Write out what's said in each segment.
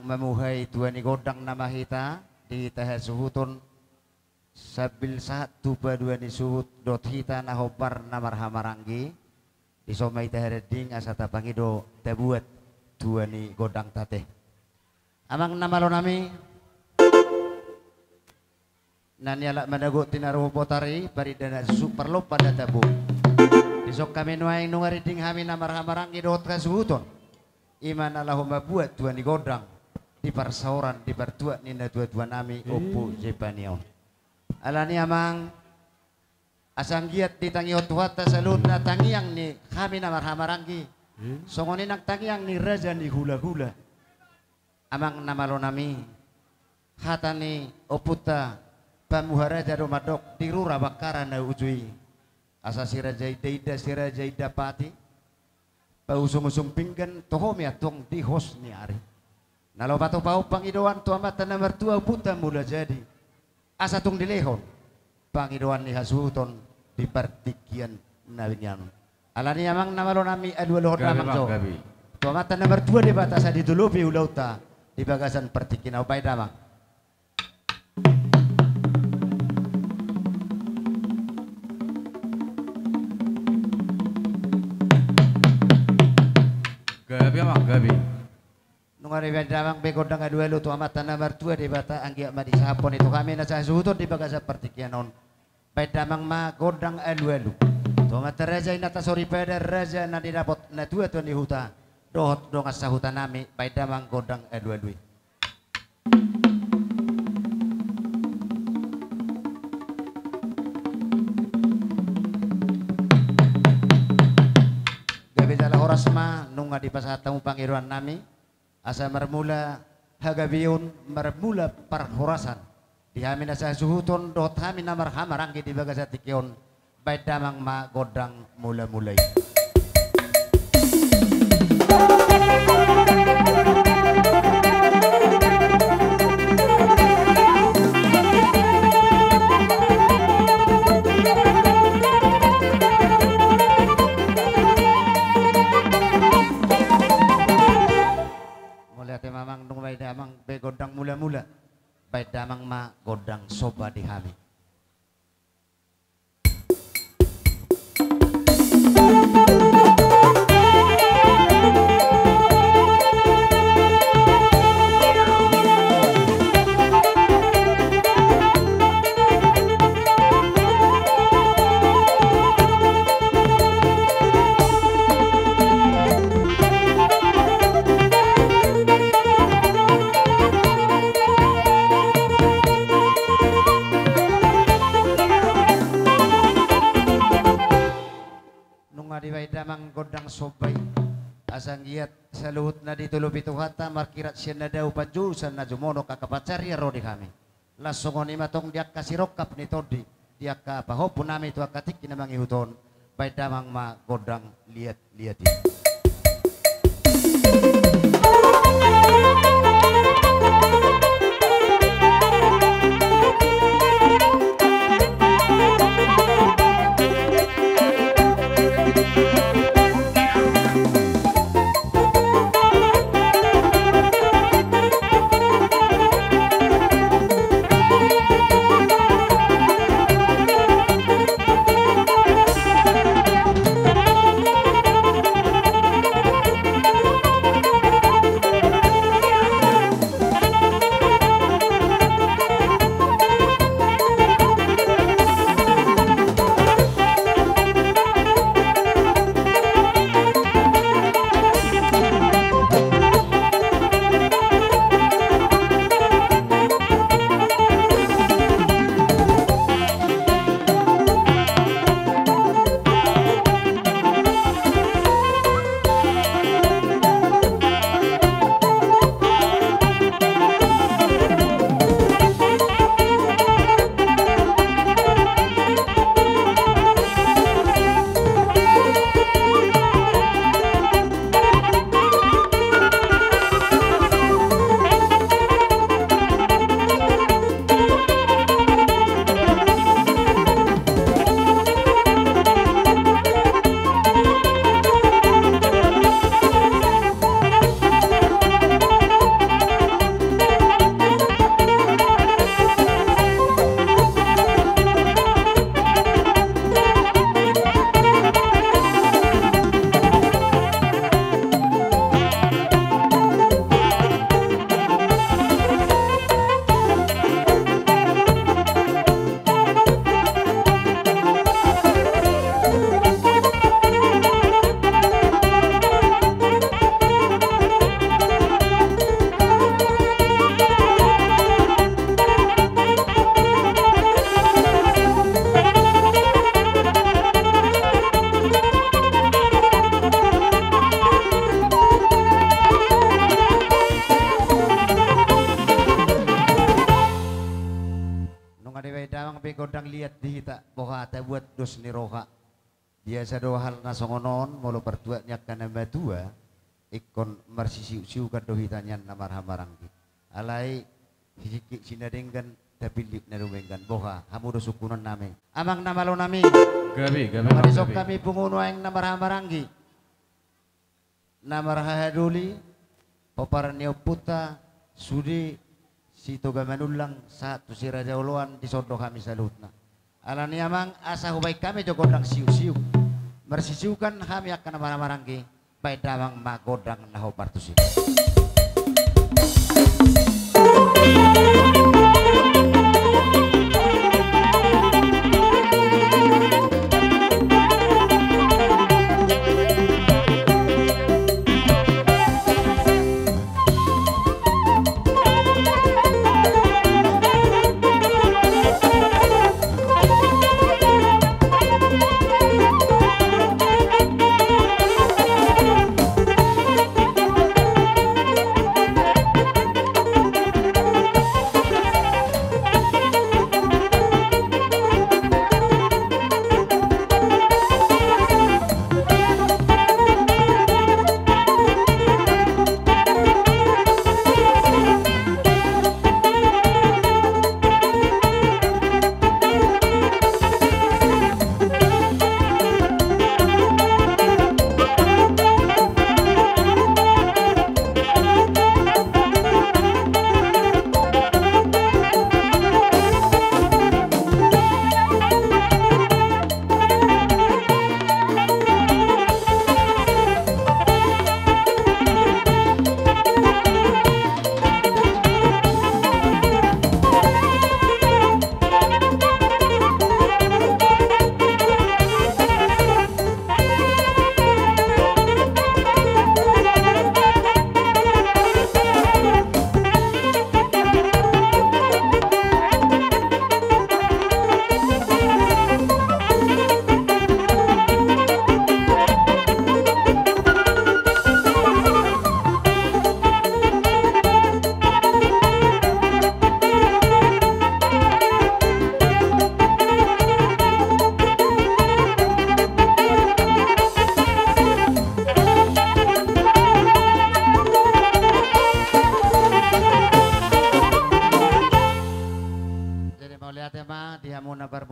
memuhai tuani godang nama hita di teh suhutun sabil saat tuba duani suhut dot hita nahobar namar hamaranggi di somai teh reding asata pangido tebuat tuani godang tate amang nama lo nami nanyala manago tinaruh potari bari dana perlu pada tabu besok kami nuaing nungariding hami namar hamaranggi dot kasuhutun iman Allahumma buat tuan di godang di persauran di bertua nina tua nami opo jepanion alani amang asang giat di tangiot wata salud na tangiang ni kami namar hamaranggi songonin ang tangiang ni raja ni hula-hula amang namalo nami hatani oputa pamuharaja romadok di rura bakara na ujui asasi raja ida si raja ida pati pausung-usung pinggan tohomi atong di hos ni ari nalo pato pau pangidoan tu amatan na mertua buta mula jadi asa tung dilehon pangidoan ni hasuton di partikian nawinyan alani amang namalo nami adu lohor namang jo tu amatan na mertua di batasa di dulupi ulauta di bagasan partikin au pai damang gabi amang gabi nungari bedamang begodang adua lu tu amatan na mertua di bata anggia ma di sapon itu kami na sa suhutun di bagasan partikian on bedamang ma godang adua lu tu amatan raja inata sori peda raja na didapot na tua tuan di huta dohot dong asa huta nami bedamang godang adua lu gabi jala horas ma nunga di pasatamu pangiruan nami asa mermula hagabiun mermula parhorasan dihamin asa suhutun dot hamin namar hamaranggi di bagasa tikion baik damang ma godang mula-mulai mamang nung baik damang be godang mula-mula baik damang ma godang soba di hami damang godang sobay asang giat saluhut na ditulup itu hata markirat siya na daw pajusan na jumono kakapacari ro di kami lasongon imatong diak kasirokap ni todi diak ka pahopun nami itu akatik kinamang ihuton bay damang ma godang liat-liatin be kodang lihat dihita boha ta buat dos ni roha. Biasa do hal nasongonon molo pertuanya kana batua ikon marsisiu kan do hitanya namarhamarangki. Alai hiki sinadenggan tapi na rumenggan boha hamu do sukunan nami. Amang namalo nami. Gabi. Marisok kami punguno ang namarhamarangki. Namarhahaduli paparnio puta sudi si toga manulang satu si Raja Uluan di sodo kami salutna. Alani amang asa hubay kami jogodang siu-siu. Mersisiukan kami akan marang-marangki baik damang magodang naho partusin.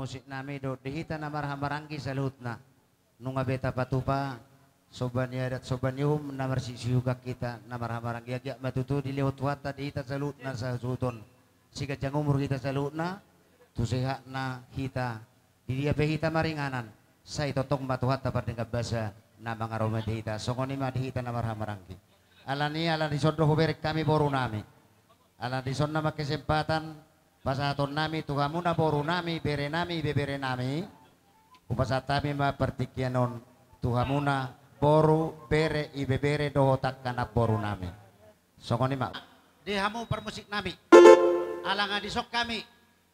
Musik nami do dihita na marhamarangki salutna nunga beta patupa soban yadat soban yum na marsisiuga kita na marhamarangki agak matutu dilihat wata dihita salutna sa suton sika jang umur kita salutna tu sehat na hita di dia behita maringanan say totong matuhat tapar dengan basa na mga roma dihita songoni ma dihita na marhamarangki alani sondo huberik kami boru nami alani son nama kesempatan pasaton nami tuhamuna boru nami bere nami bebere nami upasatami ma pertikianon tuhamuna boru bere ibebere dohotak kana boru nami songoni ma di hamu permusik nami alanga disok kami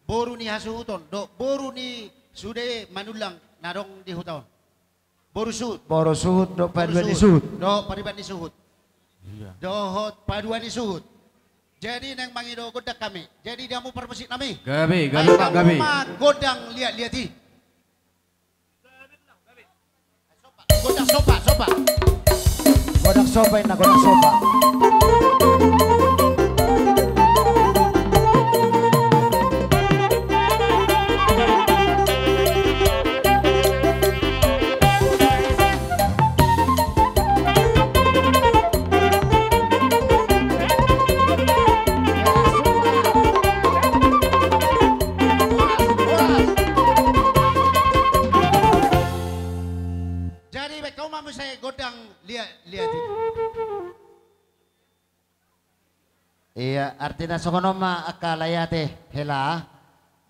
boru ni hasuhuton do boru ni sude manulang narong di huton boru suhut do paduan ni suhut do pariban ni suhut dohot paduan ni suhut. Jadi neng mangido godak kami. Jadi dia mau permusik nami. Gabi Pak Gabi. Godang lihat-lihati. Godang sopa. Godang sopa ini godang sopa. Iya, artinya sokonoma akalayate hela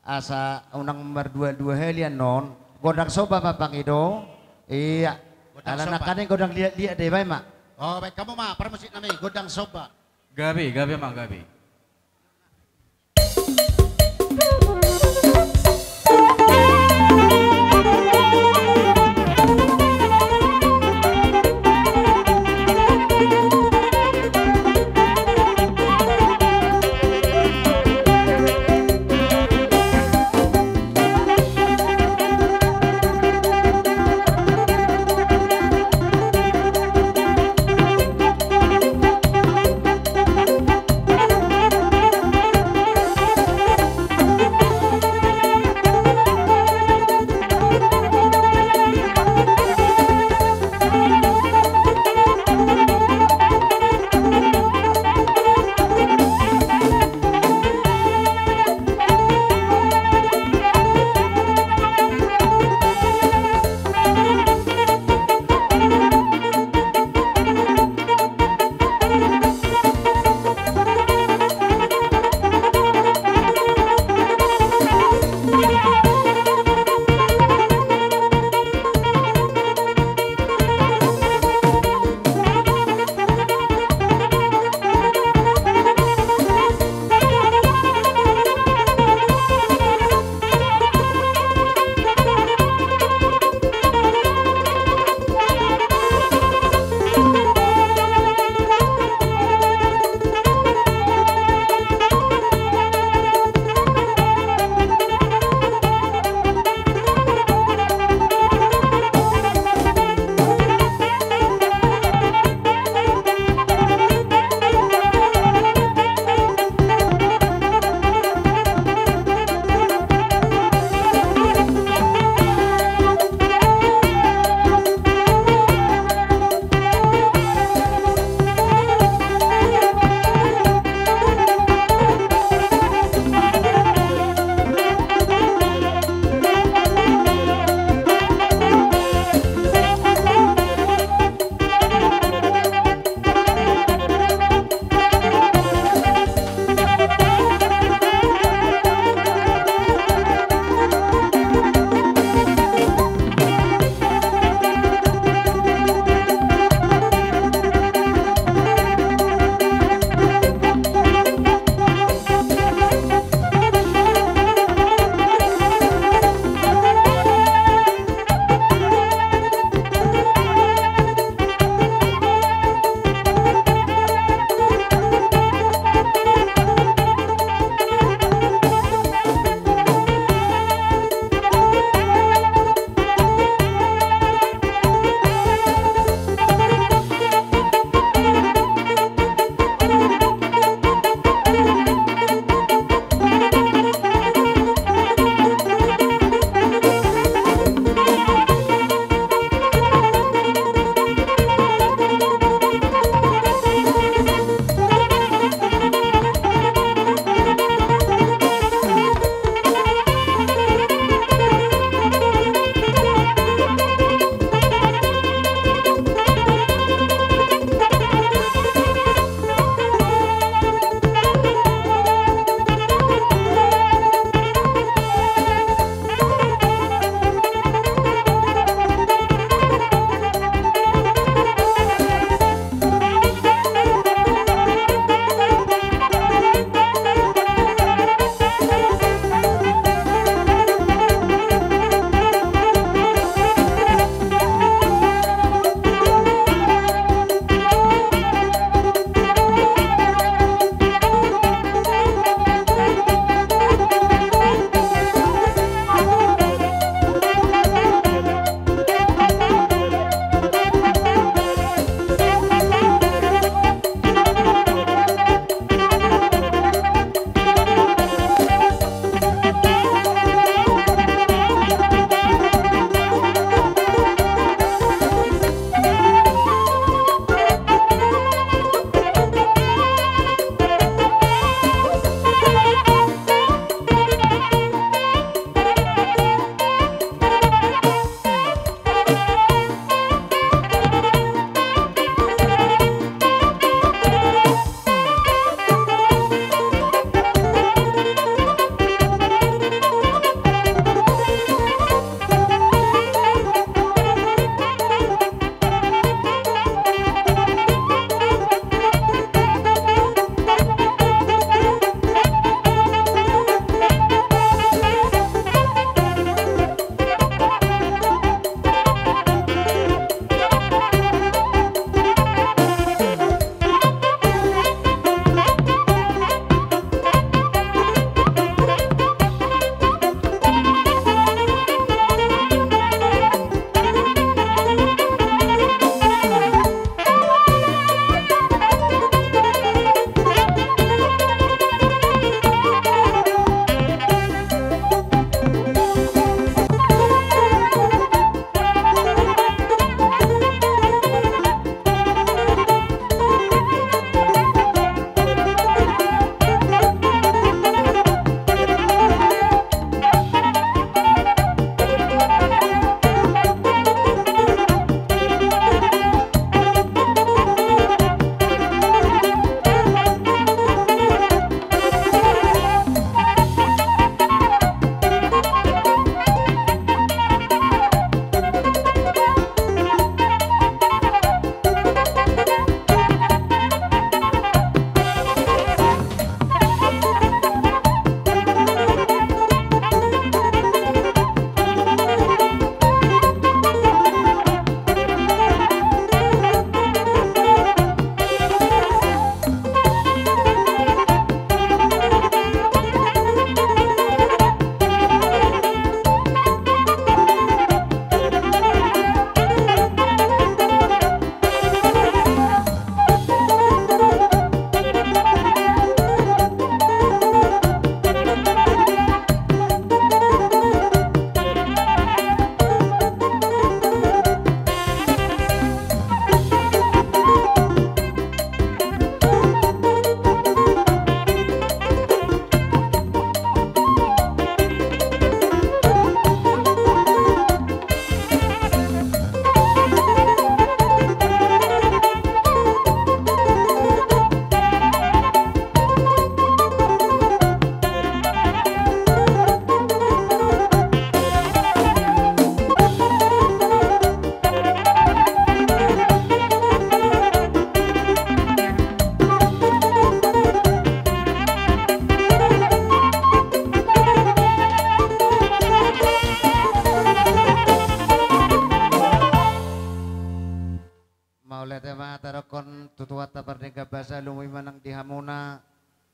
asa unang nomor 22 helian non godang soba mapangido. Iya, ala nakane godang lihat deh bae mak. Oh baik kamu mak permusik nami godang soba. Gabi mak Gabi.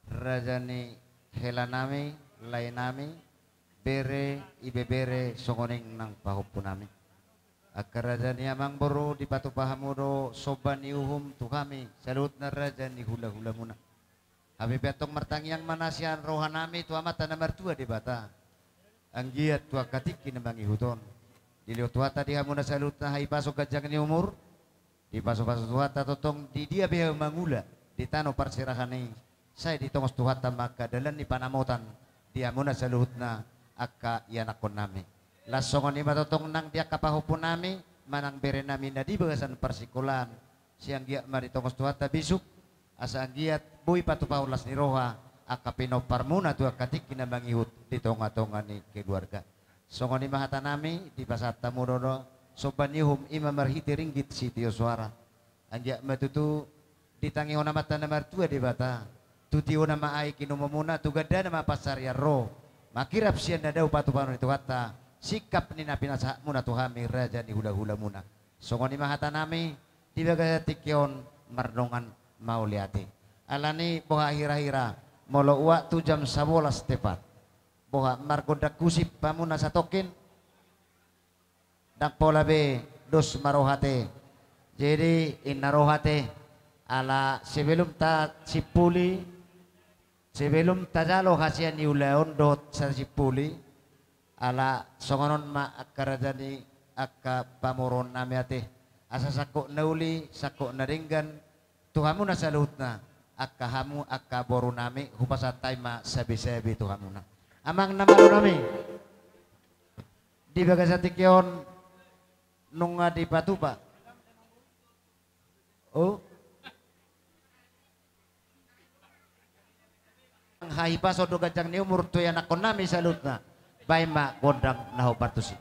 rajani helanami lainami bere ibe bere songoning nang pahupunami akar rajani amang boru di patu pahamudo sobani uhum tu kami salut na rajani hula hula muna abi betong mertangiang manasian rohanami tu amata nomor 2 di bata anggiat tua katiki nembangi huton dilihat tua tadi hamuna salut na hai pasok gajang ni umur di pasok-pasok tua totong di dia biar mangula di tano persirahani saya di tongos tuhata maka dalam di panamotan dia muna saluhutna akka yanakon nami lasongon ima totong nang dia kapahupun nami manang bere nami na di bagasan persikulan siang giat mari tongos tuhata bisuk asa giat bui patu paulas ni roha akka pinopar muna tua katik kinabangihut di tonga-tonga ni keluarga songon ima hata nami di pasata murono sobanihum ima marhiti ringgit sitio suara anjak matutu ditangi ona mata nomor 2 di bata tuti ona ma ai kinu mamuna tugada nama pasar ya ro makirap sian dadau patu panu itu kata sikap ni napina sa muna tuhami raja ni hula-hula muna songoni mahata nami tibaga tikion mardongan mau liati alani boha hira-hira molo waktu jam 11 tepat boha margoda kusip pamuna satokin dak pola be dos marohate jadi inarohate ala sebelum ta sipuli sebelum tajalo hasian iulaon dot sa sipuli ala songonon ma akarajani akka pamoron namiate asa sako nauli sako naringgan tuhamu na salutna akka hamu akka boru nami hupasa taima sabi-sabi tuhamu na amang namalo nami di bagasatikion nunga di patupa oh hai paso do gajang ni umur tu anak konami salutna baima gondang naho patusi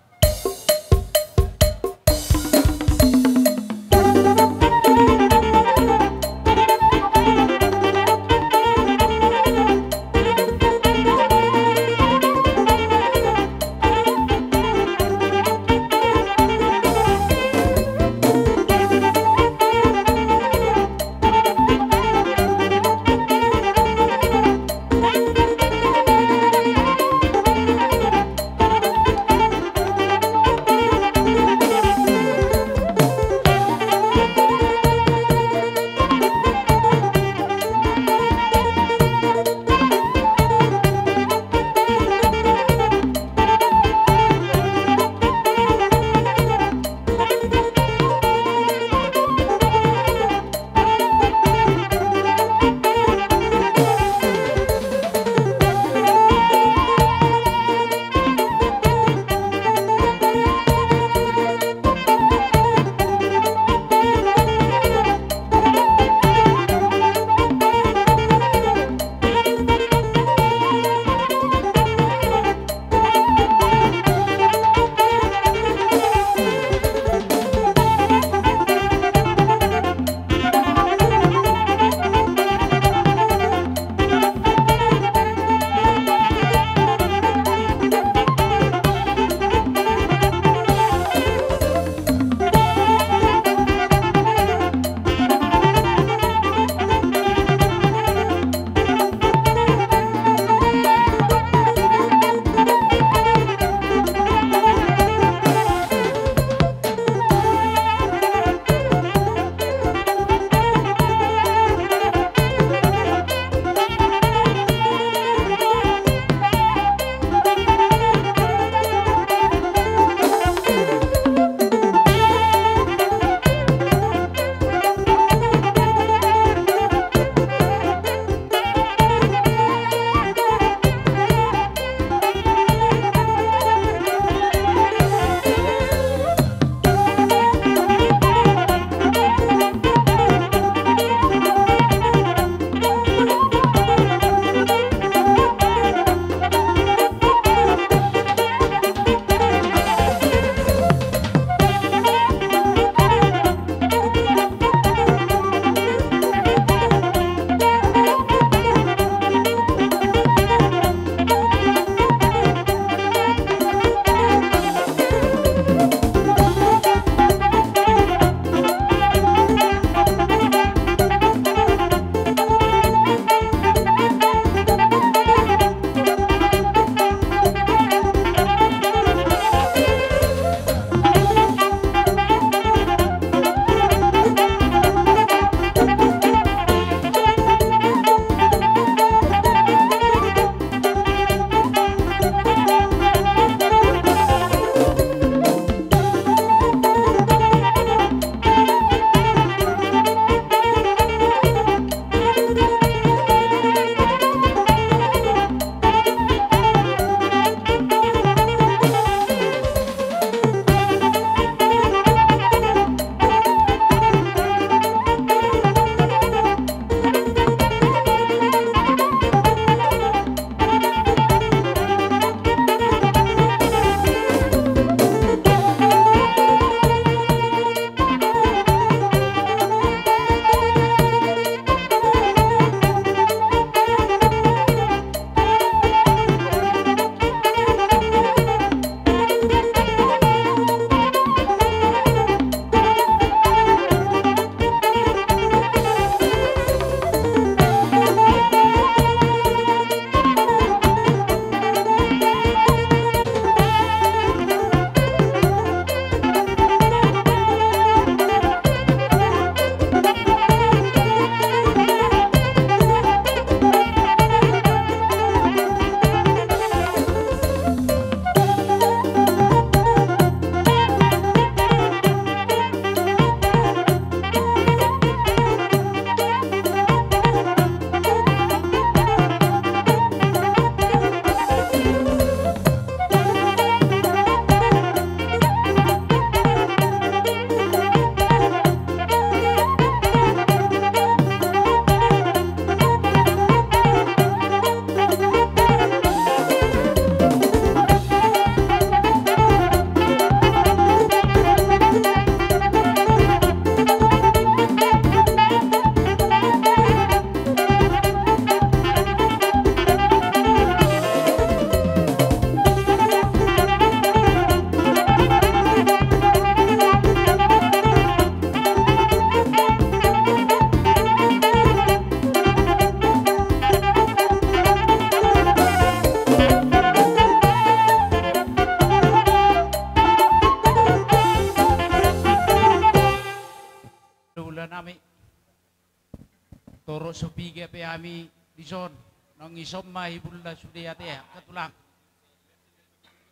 ison nang isom mahibula sudiyate katulang.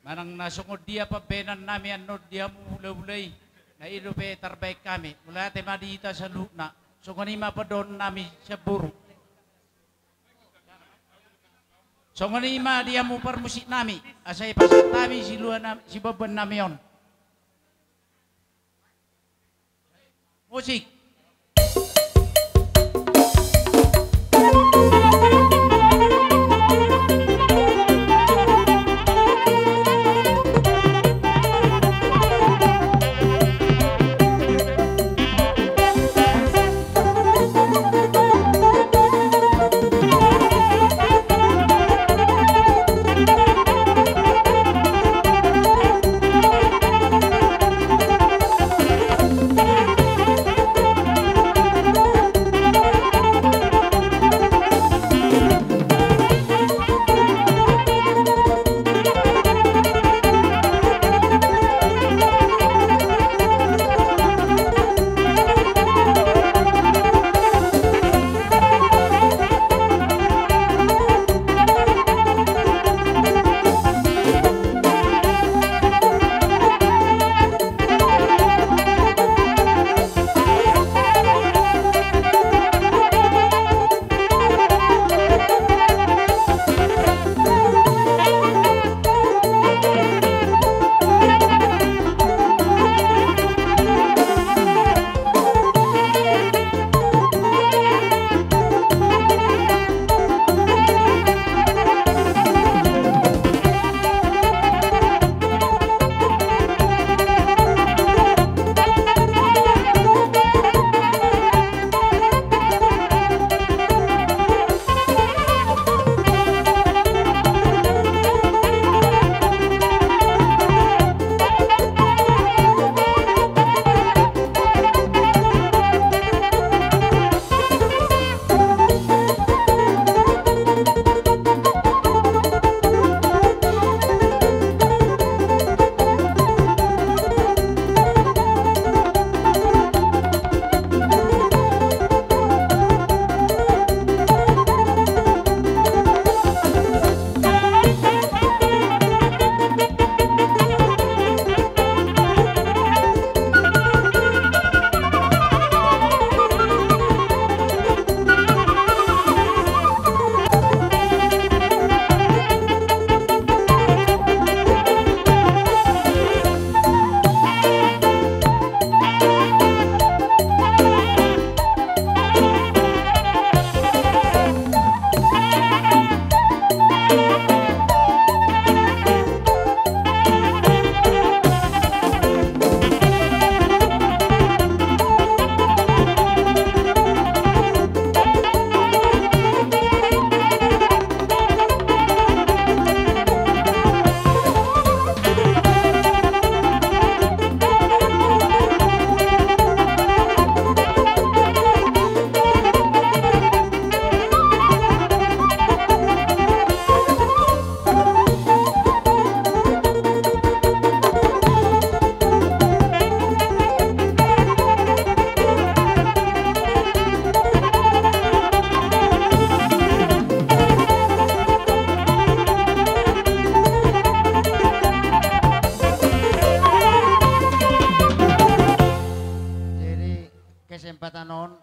Manang nasungod dia pabenan nami ano dia mulai-mulai na ilupe terbaik kami. Mula te madita sa lukna. Sungani mapadon nami sa buru. Sungani ma dia mu permusik nami. Asay pasat nami si luan si beban nami yon. Musik.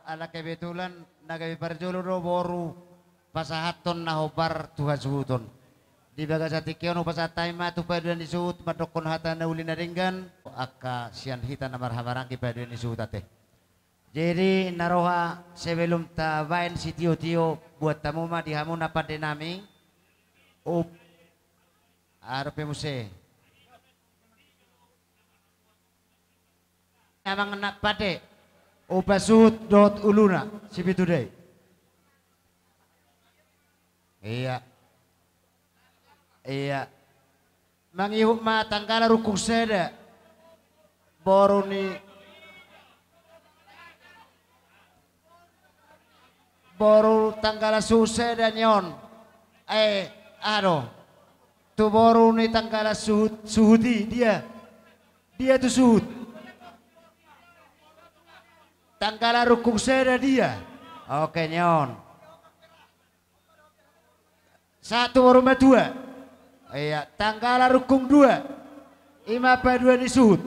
ala kebetulan nagawi parjolo boru pasahaton nahobar Tuhan suhuton di bagasatikion upasatay matu paduan isuut madokon hata na uli na ringgan aka sian hita na marhamarangki paduan isuut ate. Jadi naroha sebelum tawain si tio-tio buat tamu mah dihamun apa denami up arpe muse amang nak pade upasut dot uluna si bitudai iya iya mangihuk ma tanggala rukuk seda boruni boru tanggala suse dan yon tu boru ni tanggala suhudi dia tu suhud tanggala rukuk seda dia oke nyon 1 rumah 2. Iya, tanggal rukung 2. Ima dua disuhut.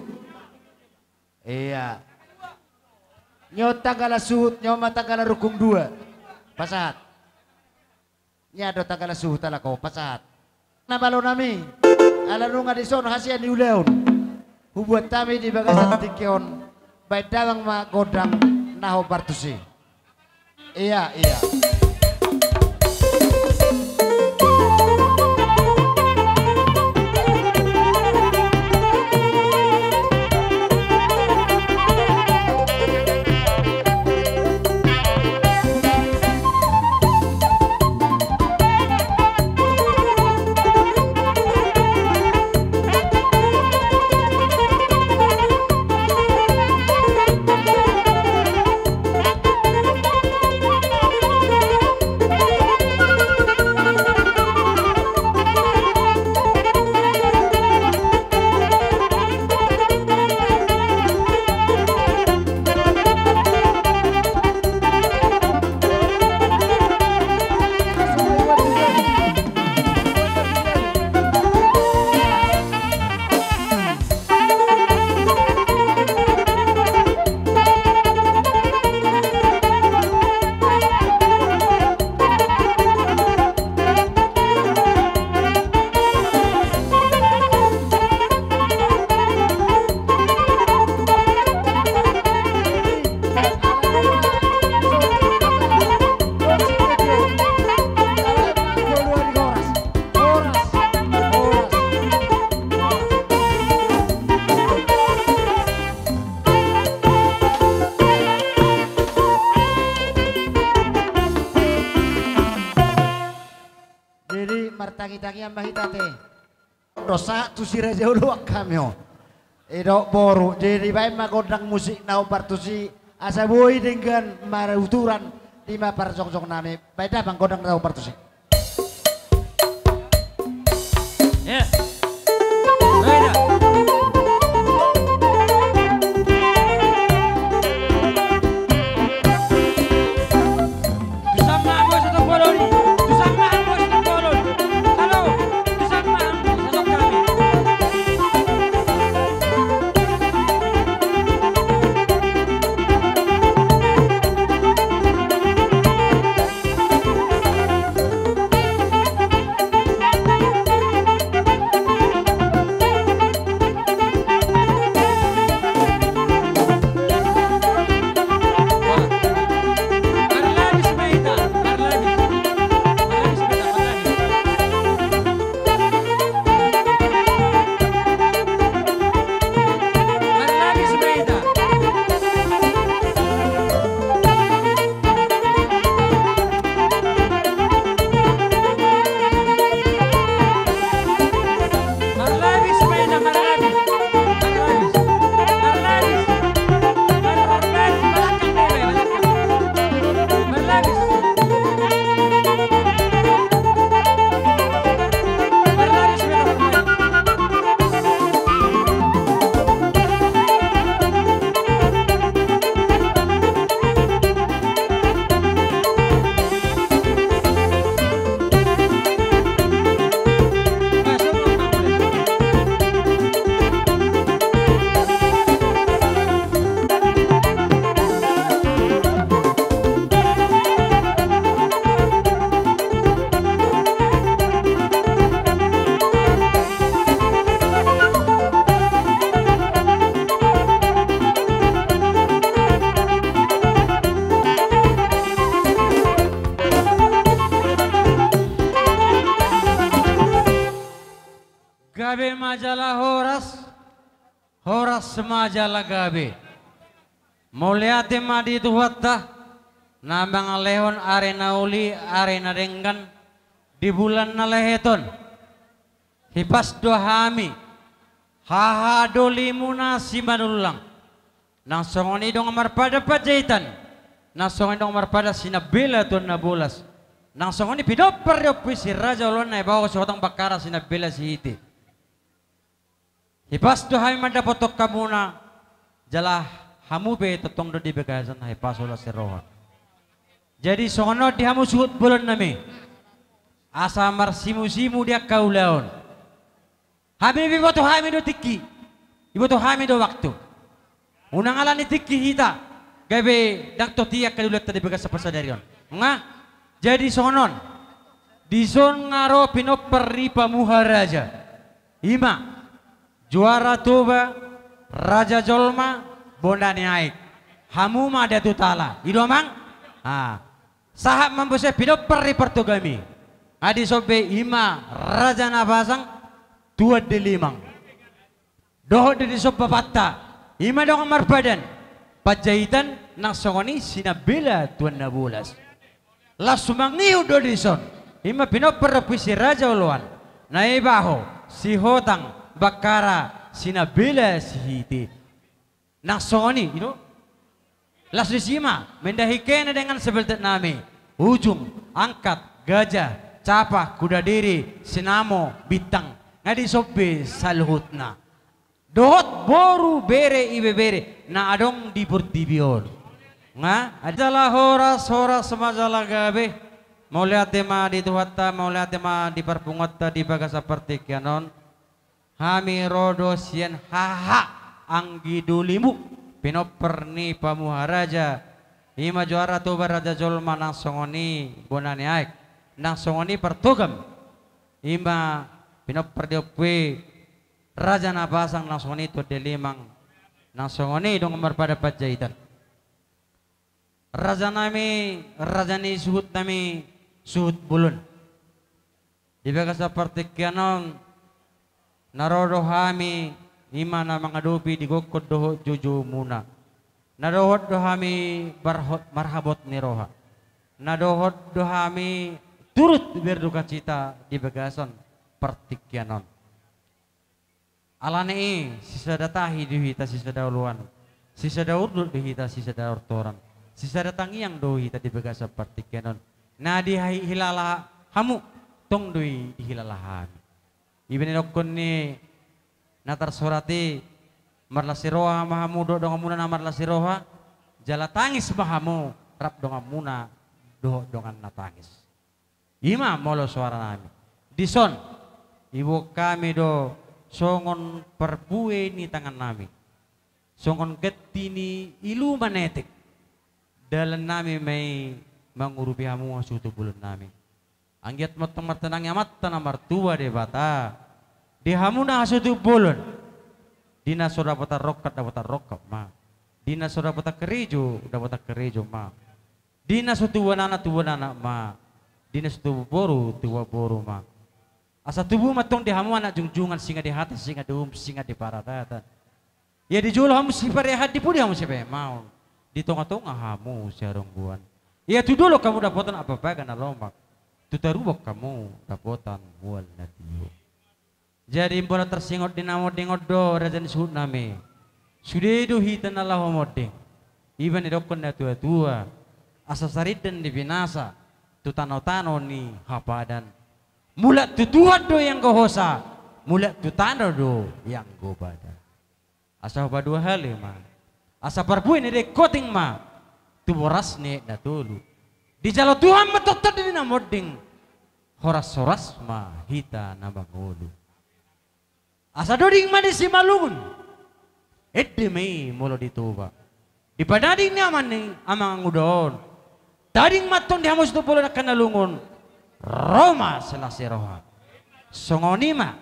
Iya. Nyo tanggal suhut, nyo tanggal rukung 2. Pasahat. Nyado tanggal suhut ala kau pasahat. Nabalo nami. Ala nunga di sono hasian di uleon. Hubuat kami di bagasan tikion. Baik dalang ma godang naho bartusi. Iya, iya. Tangi-tangi ambah hitate. Dosa tu si raja uluak kamyo. Edok boru. Jadi baik magodang musik nau partusi asa boi dengan marauturan di mapar jong-jong nami. Baik dah bang godang nau partusi. Ya. Baik dah. Gabe majalah Horas majalah gabe. Mulyate madi tuwatta nabang lehon arena uli arena denggan di bulan naleheton. Hipas dohami haha doli munasi manulang. Nang songoni dong marpada pajaitan. Nang songoni dong marpada sinabela ton nabulas. Nang songoni pidopar yopi si raja ulon na ibawa sa otang bakara sinabela si hiti. Hipas dohami madapotok kamuna jalah hamu be totong do di bagasan hipas ola si rohan. Jadi sono di hamu suhut bulan nami. asa marsimu-simu dia kaulaon. Hami biboto hami do tiki. Iboto hami do waktu. Unang alani tiki hita. Gabe dak totia kadulat tadi begas persadarion. Nga jadi sonon. Dison ngaro pinoper ni pamuharaja. Ima juara tuba Raja Jolma bondani aik. Hamu ma ada tutala. Ido mang. Sahab mambuse pinoper ni pertugami. Adi sobe ima Raja Nabasang tua delimang. Doho di sob papatta. Ima dong marbadan. Pajahitan nang songoni sinabila tuan nabulas. Lasumangiu do dison. Ima pinoper puisi Raja Uluan. Naibaho si Hotang Bakara sinabila si Hiti. Nang songoni, you know? Lasu sima mendahikena dengan sebeltet nami. Ujung, angkat, gajah, capa, kuda diri, sinamo, bintang. Ngadi sobe salhutna. Dohot boru bere ibe bere na adong di burtibion. Nga adalah horas semajala gabe. Mau lihat tema di tuhatta, mau lihat tema di perpungotta di baga seperti kianon. Hami rodo sien haha anggi dulimu pinoperni pamuharaja. Ima juara tu Raja Jolma nang songoni bonani aik. Nang songoni pertugam. Ima pinoper diopwe Raja Nabasang nang songoni tu delimang. Nang songoni dong pada Pajahitan. Raja ni suhut nami suhut bulun. Ibaga seperti kianon narodo hami imana mangadupi digokod doho juju muna. Nadohot dohami barhot marhabot niroha. Nadohot dohami turut berduka cita di bagason pertikyanon. Alane sisa datahi dihita sisa dauluan. Sisa daurut dihita sisa daurtoran. Sisa datangi yang dohita di bagasa pertikyanon. Na di hilala hamu tong doi di hilala hami. Ibn dokon ni natar surati marlasiroha mahamu do dongamuna na marlasiroha jala tangis mahamu rap dongamuna do dongan natangis. Ima molo suara nami. Dison ibu kami do songon perpue ni tangan nami. Songon getini ilu manetik. Dalam nami may mangurupi hamu sutu bulan nami. Anggiat matang martanang yamat tanah martua de bata. Di hamu na sutu bulan. Dina sudah bota rokat dapat rokap ma. Dina sudah bota kerejo dapat kerejo ma. Dina sutu wanana ma. Dina sutu boru tua boru ma. Asa tubuh matong di hamu anak jungjungan singa di hati singa di singa di paradatan. Ya dijual hamu si parehat di pudi hamu si mau. Di tengah-tengah hamu siarong buan. Ya tu dulu kamu dapatan apa-apa karena lomak. Tu terubok kamu dapatan bual natiyo. Jadi bola tersingot di namo dengot do rajan suhut nami. Sudah itu hitan Allah modeng. Iban idokon na tua-tua. Asa saridan di binasa. Tu tano-tano ni hapadan. Mulat tu tuhan do yang gohosa. Mulat tu tano do yang gobada. Asa haba dua hal ma. Asa parpuin ide koting ma. Tu boras ne na tulu. Di jalo Tuhan matotot di namodeng. Horas-horas ma hita na bangulu. Asa doding manis si malungun. Edde may molo dituba. Di padading naman ni amang udon. Dading maton di hamos tu polo na kanalungun. Roma selasi roha. Songonima.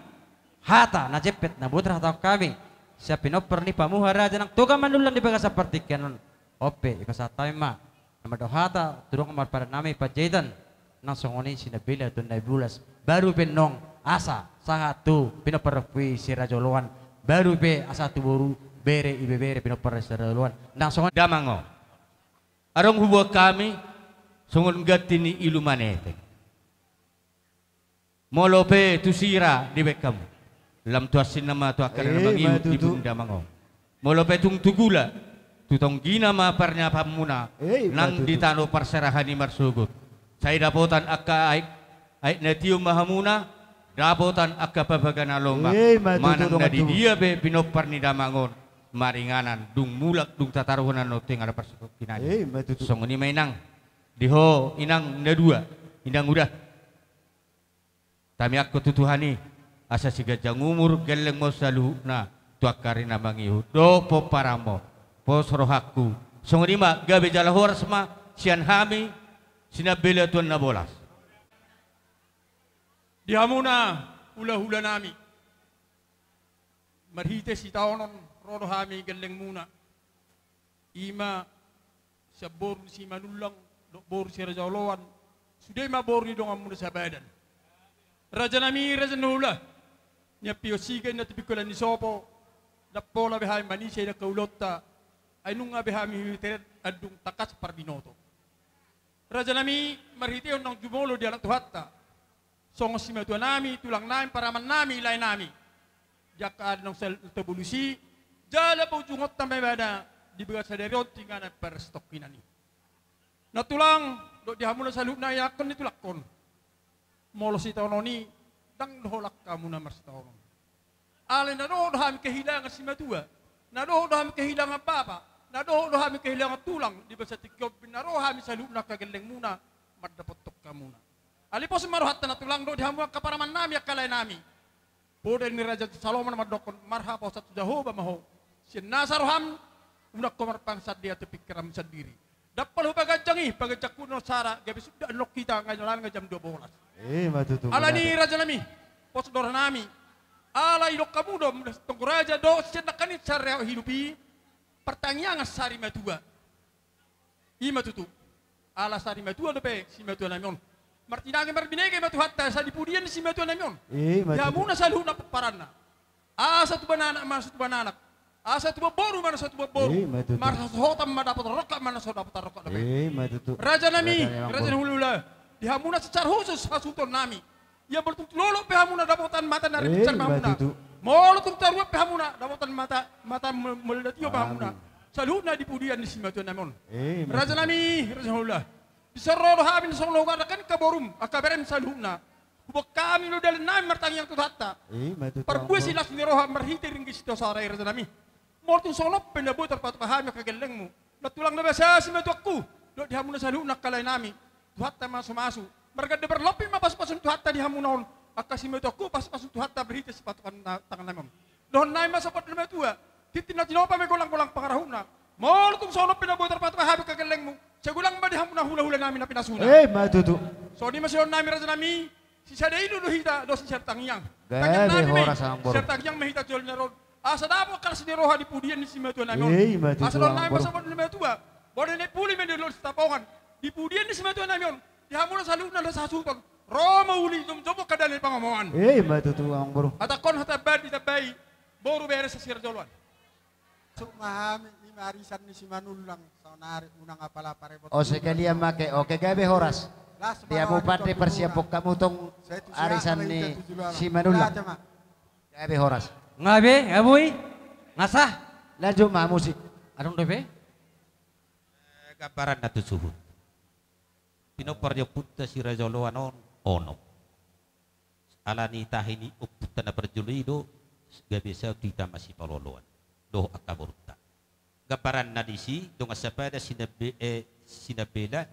Hata na jepet na butra hatau kami. Siya pinoper ni pamuharaja ng tuga manulang di baga sa partikyanon. Ope, ikasatay ma. Namado hata, turong kamar para nami Pajahitan. Nang songoni sinabila doon na bulas. Baru penong asa satu pinoperpui si Raja Uluan. Baru pe asa tu boru bere ibe bere pinoper si Raja Uluan. Nang songon damango. Arong hubo kami songon gati ni ilu manete. Molope tu sira di bekamu. Lam tuasin nama tu akar nama iu di bunda mango. Molope tung tugula. Tutong gina ma parnya pamuna. Nang ditano perserahani marsugut. Saya dapotan akka aik netium mahamuna. Dapotan akka babagana lomba. Manang na di dia be pinopar ni damangon. Maringanan dung mulak dung tataruhanan no tinggal persukut kinani. Song ini mainang. Diho inang na dua. Inang udah. Tami aku tutuhani asa si gajang umur geleng mo salu na tuakari na mangihu do po paramo po sorohaku songurima gabi jalahor sama sian hami sinabila tuan na bolas. Dihamuna hula-hula nami. Marhite si taonon rodo hami geleng muna. Ima sa bor si manulang do bor si Rajauloan. Sudah ma bor ni dong amuna sa badan. Raja nami raja nula. Nya piosigan na tipikulan ni sopo. Dapola behami manisya na kaulota. Ay nunga behami teret adung takas parbinoto. Raja nami marhite on nang jumolo di anak tuhatta. Song si matua nami tulang nami paraman nami ilay nami. Jaka nang sel tabulusi. Jala po jungot na may bada. Di bagat sa derot tingana per stok kinani. Natulang do dihamuna sa luna yakon ni tulakon. Molo si taononi dang doholak kamu na mas taonon. Ale na doho hami kehilangan si matua. Na doho hami kehilangan bapa. Na doho hami kehilangan tulang. Di ba sa tikyob binaro hami sa luna kageleng muna. Madapotok ka muna. Ali po si maruhat na tulang do dihamuna kaparaman nami akalay nami. Podel ni Raja Salomon madokon marha po sa Jehovah maho. Si Nasaroham unak komarpang sa dia pikiran sendiri. Dapat pagajangi pagajak kuno sara gabi sudah unlock kita ngajalan jam 12. Matutu. Ala ni raja nami, pos dor nami. Ala ilok kamu do tunggu raja do senakani cara hidupi pertanyaan sari matua. Matutu. Ala sari matua do pe si matua namion. Martinange marbinege matu hatta sa dipudian si matua namion. Ya muna saluna paranna. Asa tu banana masuk banana. Asa tu boru mana satu boru. Marsa hotam mana dapat rokok mana so dapat rokok dapat. Raja nami, raja hulula. Dihamuna secara khusus hasuton nami. Ya bertutur lolo pehamuna dapatan mata dari bicara pehamuna. Molo tum tarua pehamuna dapatan mata meledatio pehamuna. Saluna dipudian di simatu namon. Raja nami, raja hulula. Diseroro habin song logar kan kaborum akaberem saluna. Hubok kami lo dalam nami martang yang tutata. Perbuah silas ni roha merhiti ringgis to sarai raja nami. Mortung solop pendabu terpatu pahami kagelengmu. Natulang na basa si matuakku. Do dihamuna saluna kalay nami. Tuhatta masuk-masuk. Mereka de berlopi mapas-pasun tuhatta dihamunaon. Akasi matuakku pas-pasun tuhatta berhiti sepatukan tangan namam. Dohon naim masapot na matua. Titin na tinopa may gulang-gulang pangarahuna. Mortung solop pendabu terpatu pahami kagelengmu. Segulang ba dihamuna hula-hula namin na pinasuna. Matutu. So di masyon namin raja nami. Si Sadei dulu hita do si sertang yang. Gabi horas ang boro. Sertang yang mahita jol na ron. Asa dapo kalas ni roha di pudian ni si matua namion. Asa don naim masapot ni matua. Bode ne puli men dilo sa tapongan. Di pudian ni si matua namion. Dihamuna sa luna lo sa hasuton. Roma uli jom-jomo kadalil pangamuan. Matutu ang boro. Atakon hatabad di tabay. Boru beres sa sirjoluan. So mahami ni marisan ni si Manulang sa narik unang apala parebot. O sekalian make. Oke gabi horas. Dia mau pandai persiapok kamu tong arisan ni si Manulang. Gabi horas. Ngabe, ngaboy, ngasah. Lanjut mah musik. Adong dobe. Gambaran na suhut. Pinoparyo putta si Rajauloan ono. Alani tahini uputta na perjulido gabi sa kita masih paloloan. Doh akaburta. Gambaran na disi dong asapada sinabela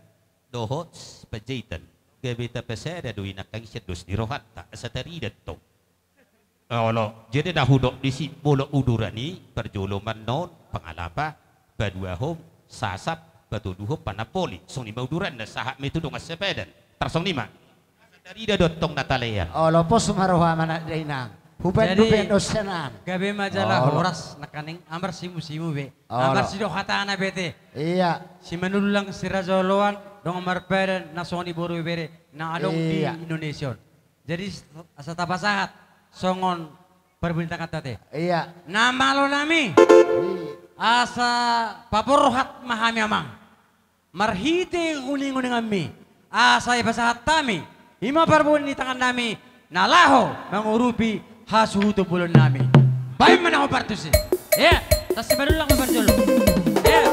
dohot pajaitan. Gabi ta pesada do inakang dos di rohatta asatari datto. Allah jadi dahudok disi bolo udurani perjoloman non pangalapa baduahom sasap batuduho panapoli song lima uduran na sahak metudong asepedan tarsong lima dari dotong natalean. Allah pos maroha mana dainang. Hupen dosenan. Gabi majalah horas nakaning amar simu be. Amar sido hatana bete. Iya. Si Manulang si Rajauloan dong amar peden nasoni boru bere na adong di Indonesia. Jadi asa tapasahat songon perbintangan tate. Iya. Nama lo nami. Asa paporhat mahami amang. Marhiti uning-uning ami. Asa ibasahat tami. Ima parbun ni tangan nami. Nalaho mengurupi hasuhuto pulon nami. Baik mana ko partusi. Ya, tas si Manulang ko parjolo. Ya.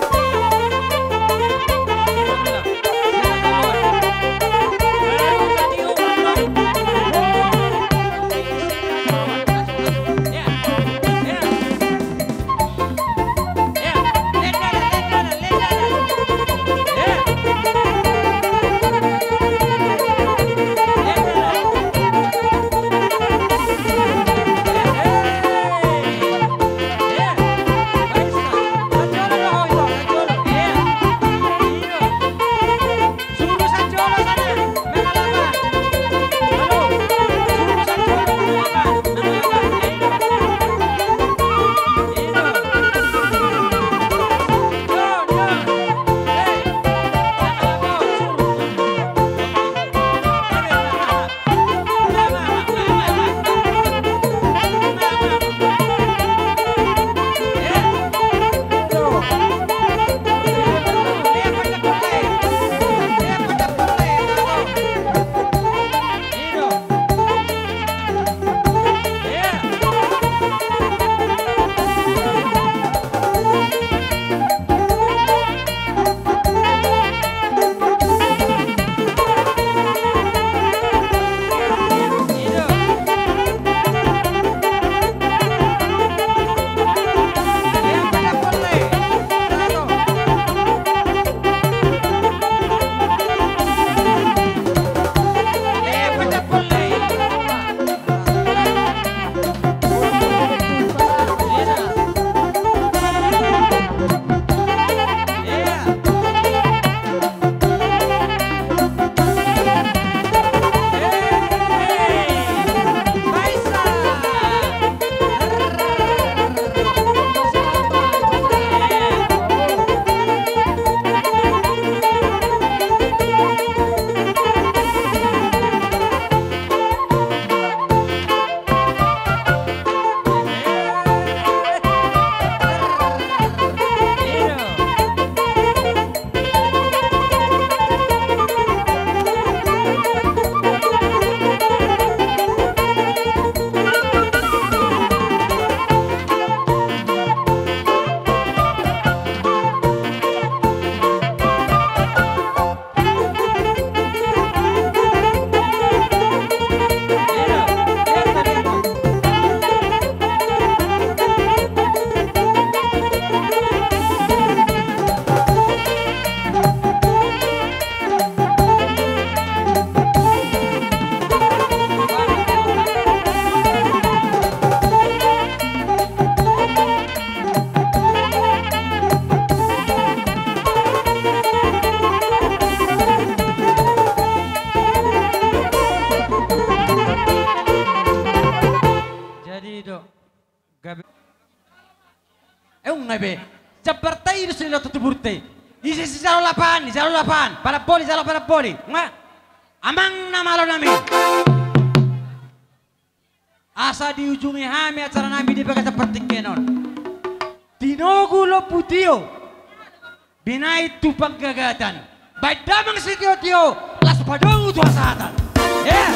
Gabi. Ngabe. Seperti itu sudah tutuburte. Isi jalo lapan. Para poli. Nga. Amang nama lo nami. Asa di ujungnya kami acara nami di bagai seperti kenon. Tinogulo putio. Binai tupang gagatan. Baik damang sikio las padong utu asatan. Ya.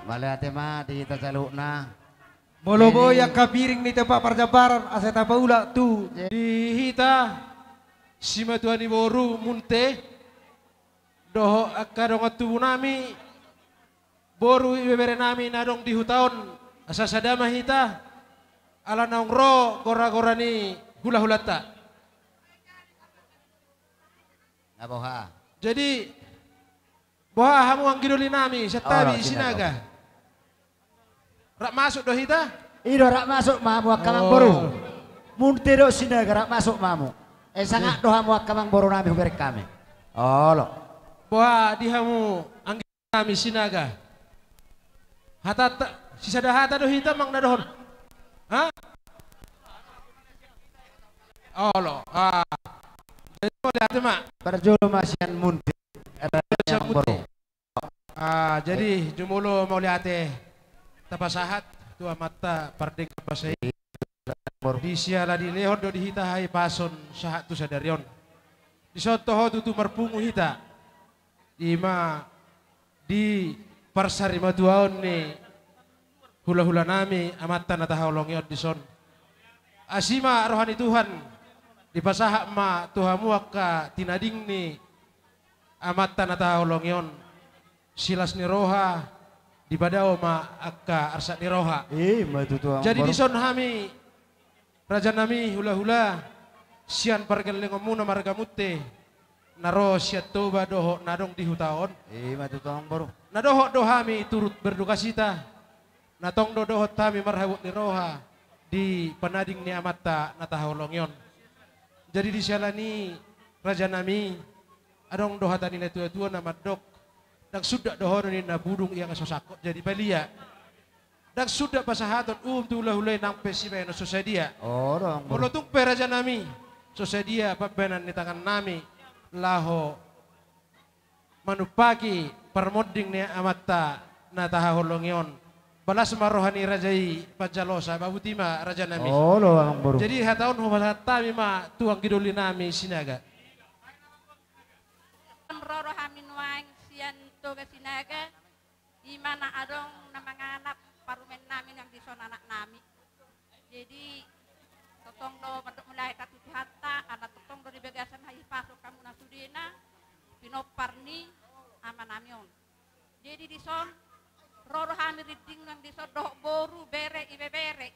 Malihat mati kita calukna. Molobo yang kapiring ni tempat perjabaran aseta paula tu. Di hita sima tuani boru munte doho akadong atubu nami boru ibebere nami nadong di hutaon asa sadama hita ala naong ro gora ni hula-hulata. Ngaboha. Jadi boha hamu ang giduli nami sa tabi sinaga. Rak masuk doh hita? Ido rak masuk mamu akamang boru. Munti do sinaga rak masuk mamu. Sangat doha mu akamang boru nami huber kami. Olo. Boha dihamu ang giduli nami sinaga. Hata sisada hata doh hita mang nadohon. Ha? Olo. Jadi boleh hati mak. Perjulu masian munti. Ada yang boru. Jadi jumulo mau lihat tapasahat tua mata pardek pasai di siala di lehon do di hita hai pason sahat tu sadarion di sotoho tu merpungu hita di parsari matuaon ni hula-hula nami amatan atahaolongion di son asima rohani Tuhan di pasahak ma Tuhamu akka tinading ni amatan atahaolongion silas ni roha di badao ma akka arsat ni roha. Jadi di son hami raja nami hula-hula sian pargelengom muna marga mutte naro siat toba doho nadong di hutaon. Matutuang boru. Nadoho do hami turut berduka cita. Natong do doho tami marhabut ni roha di penading ni amata natahaolongyon. Jadi di sialani raja nami adong doha tani na tua-tua nama dok dan sudah dohon ni na budung yang sosakot jadi belia dan sudah pasahaton tulah-hulay nang pesibay no sosedia Orang molotung peraja nami sosedia pabenan ni tangan nami laho manupaki permoding ni amata na tahaholongyon balas marohani rajai pajalosa babutima raja nami orang boru. jadi hataon humasatami ma tuang giduli nami sinaga Roro hamin waing sian toga sinaga di mana adong na mga anak parumen namin yang dison anak nami. Jadi totong do mandok mulai katutu hatta anak totong do di bagasan hayi pasok kamu na sudina pinoparni ama namion. Jadi dison roro hamin riding nang dison do boru bere ibe bere.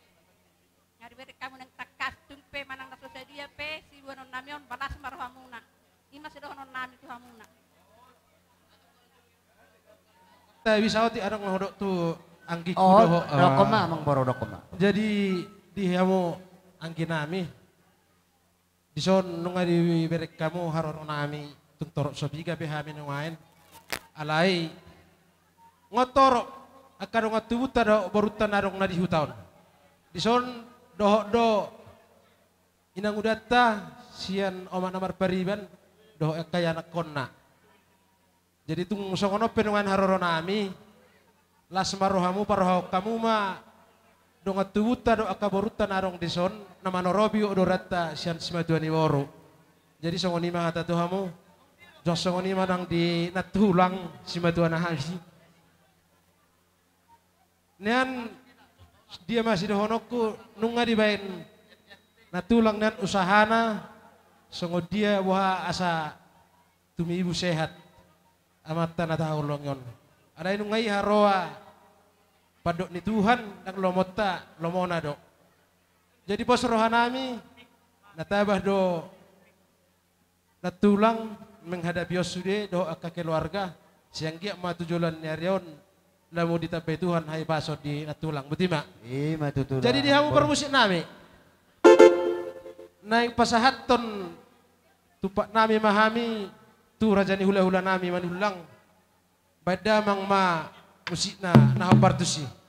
Ngari bere kamu nang takas tumpe manang naso sadia pe si wonon namion balas marhamuna. Ima sedohon nami tu hamuna. Wisawati adang ngodok tu angki Oh, dokoma mang boru dokoma. Jadi di hamu angki nami di son nunga di berek kamu haron nami tuntor sobiga behami nungain alai ngotorok akan ngatubuta do borutan adong na di hutaon. Di son do inang udata sian oma namar pariban do kaya anak konna. Jadi tung songono penungan haroro nami las marohamu parohau kamu ma donga tubuta do akaborutan arong dison nama norobi odorata sian simatuani woro. Jadi songoni ma hata tuhamu jos songoni ma nang di natulang simatuana hasi. Nian dia masih dohonoku nunga dibain natulang dan usahana songo dia wah asa tumi ibu sehat amata na taulongon ada inu ngai haroa padok ni Tuhan dan lomota lomona do jadi pos rohanami natabah do natulang menghadapi osude do akka keluarga siang gia ma tujulan nyarion lamu ditapai Tuhan hai pasot di natulang betima Matutulang. jadi dia mau permusik nami naik pasahaton tupak nami mahami tu rajani hula-hula nami manulang badamang ma musikna nahabartusi.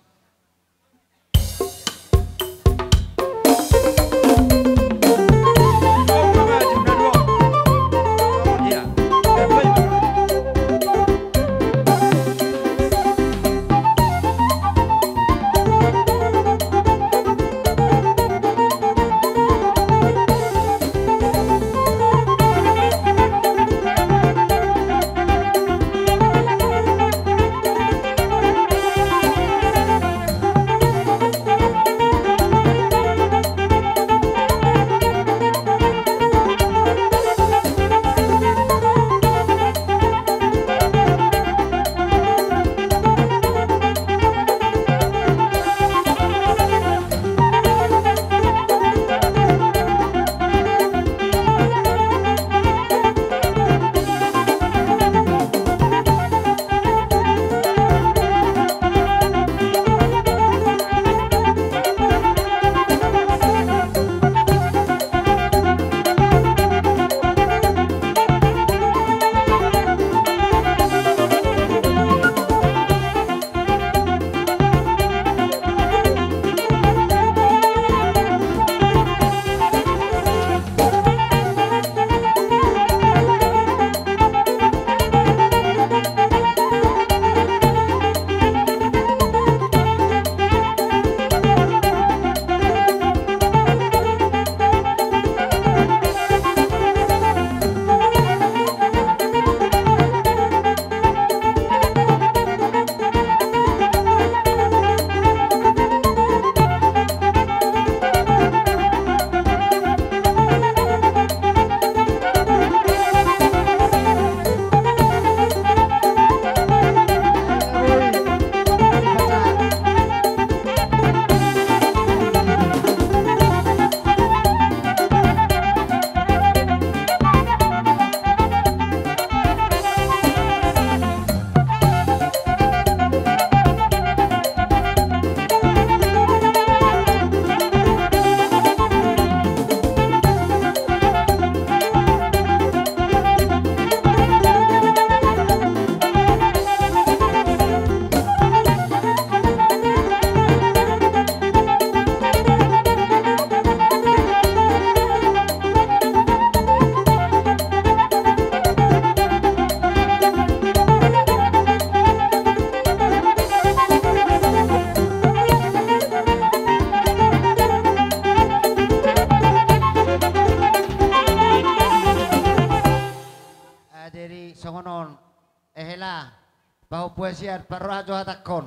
Bau puasian parajo hatakon.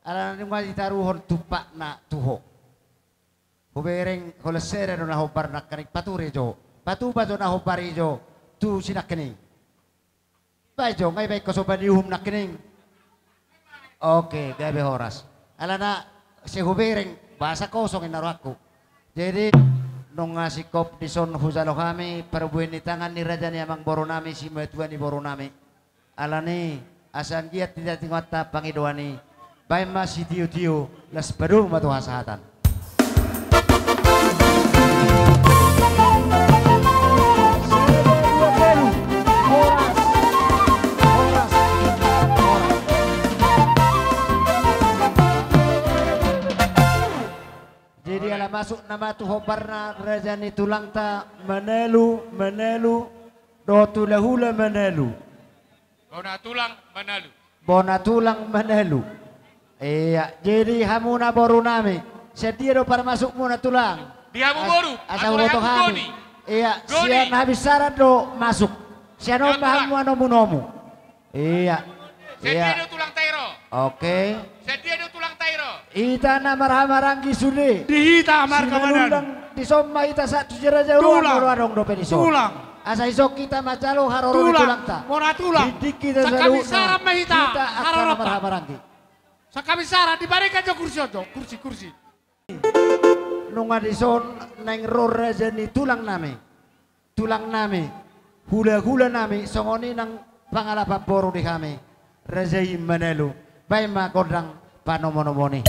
Ala nung taruhon tupak na tuho. Hubereng kolesere no na hobar na kanik paturejo. Patu bajo na hobarijo tu sinakning. Bajo ngai baik kosoban dihum nakning. Oke, gabe horas. Ala na si hubereng bahasa kosong inaro aku. Jadi nung ngasih kop di son huzalo kami perbuin di tangan ni raja ni amang boronami si metuan ni boronami. Ala ni asan giat tidak tingkat pangidoani. Baik masih tiu-tiu las baru matu hasatan. Jadi ala masuk nama tu hobarna rajani tulang ta menelu do tulahula menelu. Bona tulang menelu. Bona tulang menelu. Iya, jadi hamuna boru nami. Sedia do para masuk muna tulang. Dihamu boru. Asa uloto kami. Iya, sian habis syarat do masuk. Sian hamu nomu. Iya. Sedia do tulang tairo. Oke. Sedia do tulang tairo. Ita na marhamaranggi sude. Dihita amar kamanan. Di somma ita sa tujeraja ulang warong do penison. Tulang. Asa isok kita macalo haroro di tulang ta. Mona tulang. Didik kita sakami sarap mahita. Kita akan marhamaranggi. Sakami sarap dibarikan jo kursi ojo. Kursi. Nunga di son neng rora jani tulang nami. Tulang nami. Hula-hula nami songoni nang pangalapa boru di kami. Rezai menelu. Baik ma kodang panomonomoni.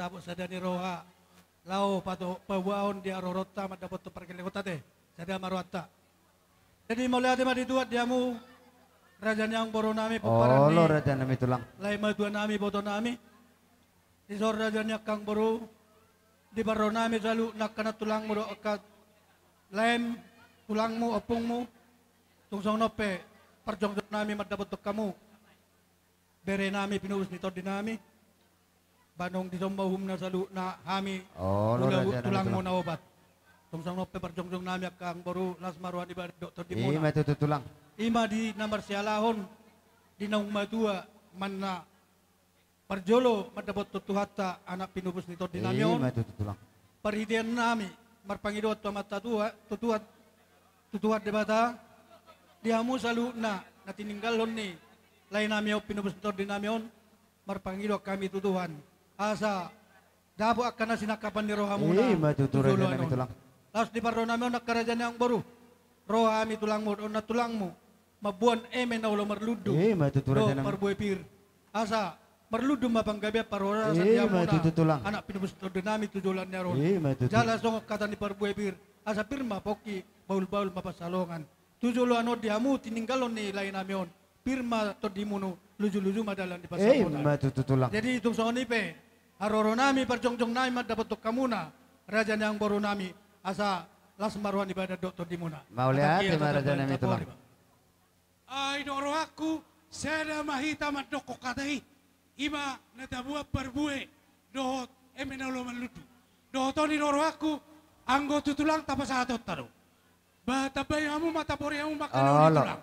dapat sadani roha lau pato pawaon dia rorota mat dapat tu perkele kota teh sada marwata. Jadi mulai ada mati tuat diamu raja yang boro nami Oh lo raja nami tulang. Lai matuan nami boto nami. Isor raja kang boro di baro nami selalu nak kena tulang mo do akat lain tulangmu opungmu tungsong nope perjong nami mat dapat tu kamu. Bere nami pinus nito dinami. Banong di sombahum na salu na hami tulang mo na obat. Tungsang no peperjongjong nami kang baru las maruan di dokter di mona. Ima itu tulang. Ima di nomor sialahon di naung matua mana perjolo madabot tutuhata anak pinubus nito di namion. Ima itu tulang. Perhitian nami marpangidot mata tua tutuhat di bata diamu salu na natininggalon ni lain nami pinubus nito di namion marpangidot kami tutuhan. Asa dabo akan sinakapan ni rohamuna. Ima itu tulang. Laos di pardo namin nak kerajaan yang baru. Rohami tulangmu o na tulangmu. Mabuan eme na ulo marludo. Ima itu raja nami. Parbuay pir. Asa marludo mapanggabi parora sa diamuna. Anak pinubus to dinami tujulan niya ron. Jala song kata ni parbuay pir. Asa pirma poki baul-baul mapasalongan. Tujulan o diamu tininggalon ni lain namin. Pirma to dimuno luju-luju madalan di pasalongan. Ima itu tulang. Jadi itong sonipe. Aroro nami perjongjong nami dapat to kamuna raja yang baru nami asa las maruan ibadah dokter di muna. Mau lihat di raja nami tulang. Ay doro aku sada mahita madoko katai ima natabua perbue dohot emenalo maludu. Dohotoni doro aku anggo tutulang tapa sahatot taro. Batabay amu matapori amu makan tulang.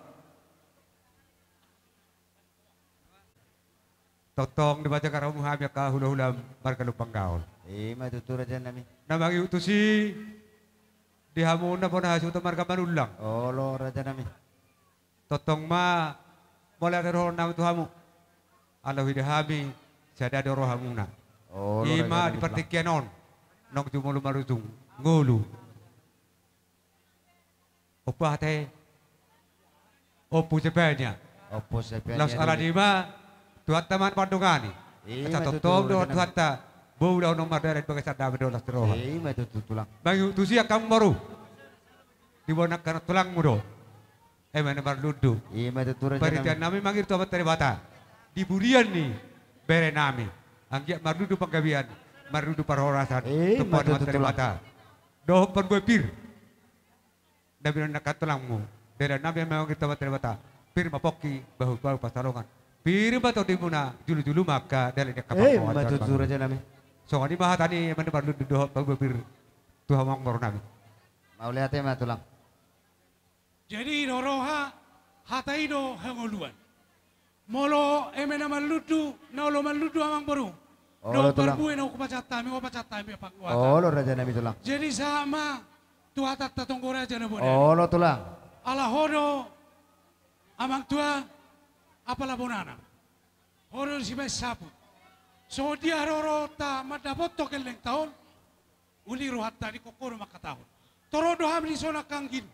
Totong dibaca karo muhamya ka hula-hula barkalupang gaol. Ima itu raja nami. Namang utusi dihamuna po na hasuto marga manulang. Oh lo raja nami. Totong ma mulai dari roh nam tuhamu. Alawi dihami sada do rohamuna. Oh lo ima di pertikyanon nong jumulu marutung ngulu. Opa te opu sepenya. Opo sepenya. Las aladima tuat teman pandungani. Asa totong do tuata baulah nomor dari bagai sadar bedolas teroha. Ima itu tulang. Bagi tusi kamu baru dibonak karena tulang mudo. Mana berludu. Ima itu raja nami. Perhatian nami mangir tu abat terbata. Di burian ni bere nami. Anggiat marludu penggabian, marludu parhorasan. Ima itu terbata. Doh gue pir. Nabi nak tulangmu. Dari nami memang kita abat terbata. Pir mapoki bahu pasalongan. Pir bato di muna julu-julu maka dari dia kapal. Ima itu raja nami. So ani maha tani mana berludu doh gue pir. Tuhan mong baru nami. Mau lihat ya tulang. Jadi doroha hataido hangoluan. Molo emena maludu naulo maludu amang baru. Do perbuin aku pacatami apa kuat. Oh lo raja nami tulang. Jadi sama tuatat tatonggo raja na bodan. Oh lo tulang. Ala hodo amang tua apalah bonana. Hodo si mai sapu. So dia rorota madapot to keleng tahun. Uli rohat tadi kokoro makatahun. Torodo ham di zona kanggin.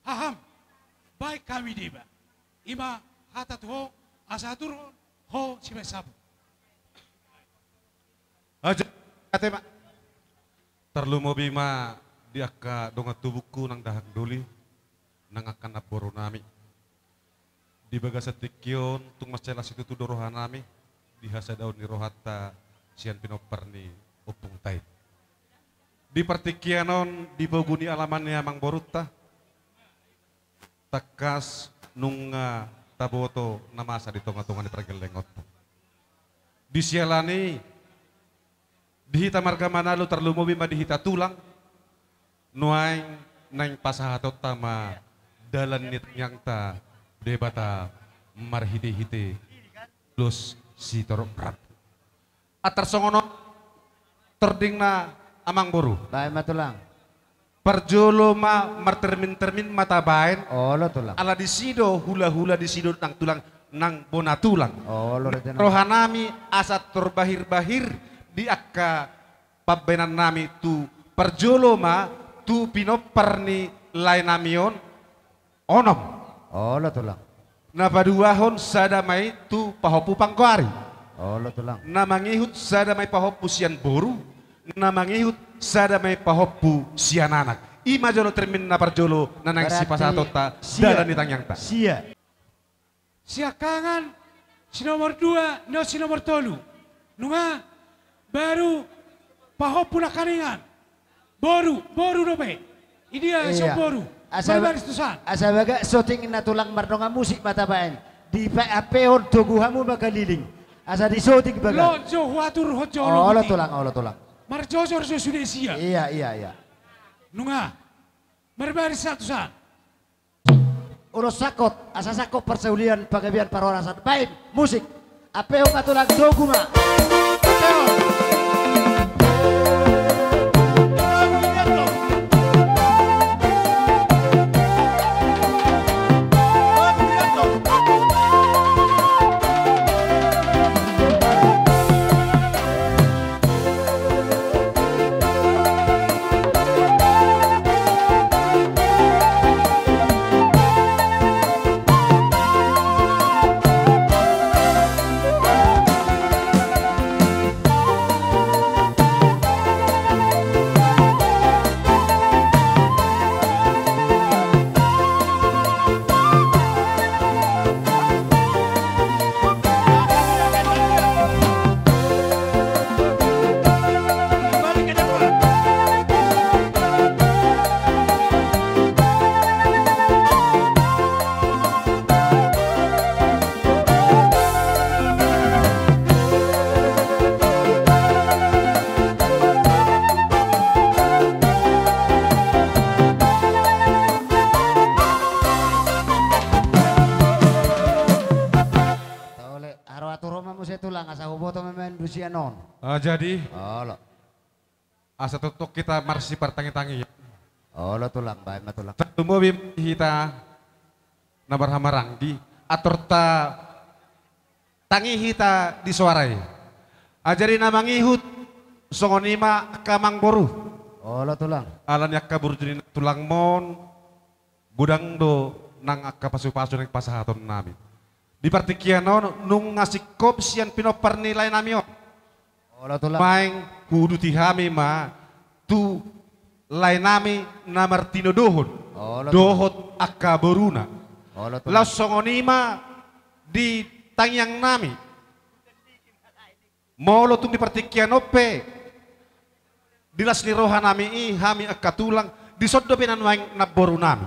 Haham. Baik kami diba. Ima hatat ho asatur ho si mai sapu. Aja katema. Terlumo bima dia ka donga tubuhku nang dahang duli nang akan naboro nami. Di baga setikyon tung mas celas itu tu dorohan nami di hasa daun ni rohata sian pinoper ni upung tait. Di pertikyanon di boguni alamannya mang boruta takas nunga taboto namasa di tonga-tonga di pergelengot. Di sialani dihita marga manalo terlumo bima dihita tulang nuaing nang pasahatot tama dalan nit yang ta debata marhite-hite plus si torok prat atar songono terdingna amang boru bae matulang perjolo ma martermin-termin mata bain oh lo tulang ala disido hula-hula disido nang tulang nang bona tulang oh lo rohanami asat terbahir-bahir di akka pabenan nami tu perjolo ma tu pinoperni lain namion onom oh lo tulang na paduahon sadamai tu pahopu pangkuari Olo tulang. Namangihut sada may pahoppu sian boru, namangihut sada may pahoppu sian anak. Ima jolo termin na parjolo nanang si pasatota dalan ni tangyang ta. Sia. Siakangan si nomor 2 no si nomor 3. Nunga baru pahoppu na kaningan. Boru dope. Idia so boru. Asa baga shooting na tulang mardonga musik mata baen. Di peon toguhamu bagaliling. Asa di shooting baga. Lojo watur hojo. Olo tulang. Marjojor so sudah sia. Iya. Nunga. Berbaris satusan. Ulos sakot, asa sakot persaulian pagabian parorasan. Baik, musik. Apeon katulang doguma. Apeon. Jadi olo asa tutuk kita marsi pertangi-tangi. Olo tulang bae matulang. Tumo bim hita nabar hamarang di atur ta tangi hita di suarai. Ajari namangihut songonima kamang boru. Olo tulang. Alan yak kabur jadi tulang mon budang do nang akka pasu-pasu nang pasahaton nami. Di partikiano nung ngasih kop sian pinopar nilai nami. Maing kudu tihami ma tu lainami namartino dohon dohot akaboruna laus songonima di tangyang nami molo tung di partikian ope dilas ni roha nami hami akatulang disoddo pinan maing naboru nami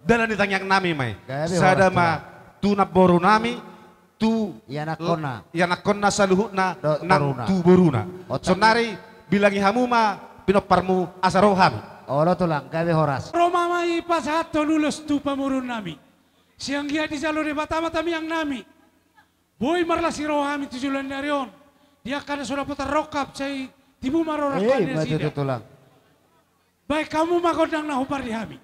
dalan di tangyang nami mai sadama tu naboru nami tu yanakonna saluhutna nang tu boruna. Sonari bilangi hamuma pinoparmu asarohami. Olo tulang gawe horas. Roma mai pasato lulus tu pamurun nami. Siang dia di jalur batama tami yang nami. Boy marla si rohami tujulan darion. Dia kada sudah putar rokap saya tibu marorokan dia tulang. Baik kamu makodang nahupar di hami.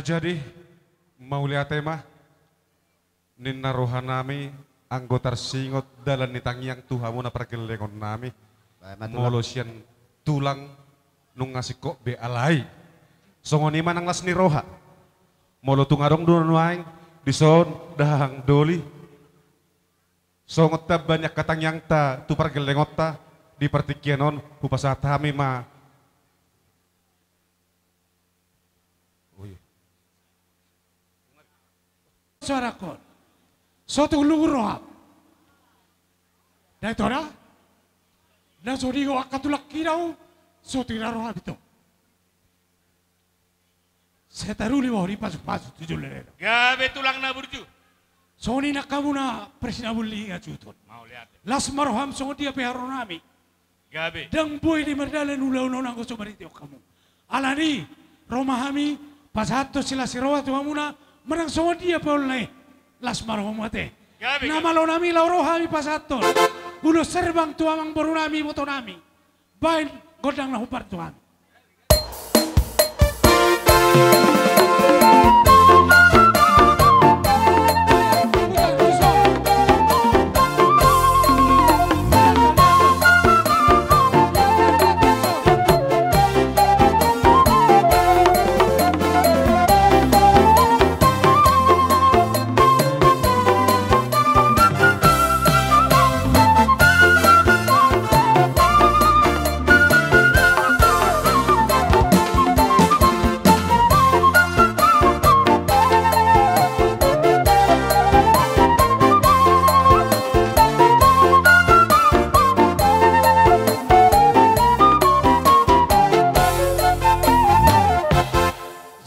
Jadi mau lihat tema ninna rohanami anggota singot dalan ni tangyang tuhamu na pergelengon nami molosian tulang nung ngasih kok be alai songoni manang las ni roha Molo tungarong doon waing dison dahang doli. Songot ta banyak katang yang ta tu pargelengot ta di pertikianon upasat kami ma. Suarakon. Soto lurohap. Dahil ito na. Nasuri ko akatulak kinaw. Soto inarohap ito. Saya taruli mo rin pasok-pasok tujuh lelero. Gabe tulang na burju. Soni na kamu na presinabuli nga juton. Mau lihat. Las maroham songo dia peharo nami. Gabe. Dang boy di merdalan ulaw-ulaw na ko sumaritiyo kamu. Alani, romahami, pasato sila sirowa tuamuna, menang songo dia peolne. Las maroham mate. Gabe. Nama lo nami laurohami pasato. Ulo serbang tuamang baru nami moto nami. Bain godang na hupar tuami.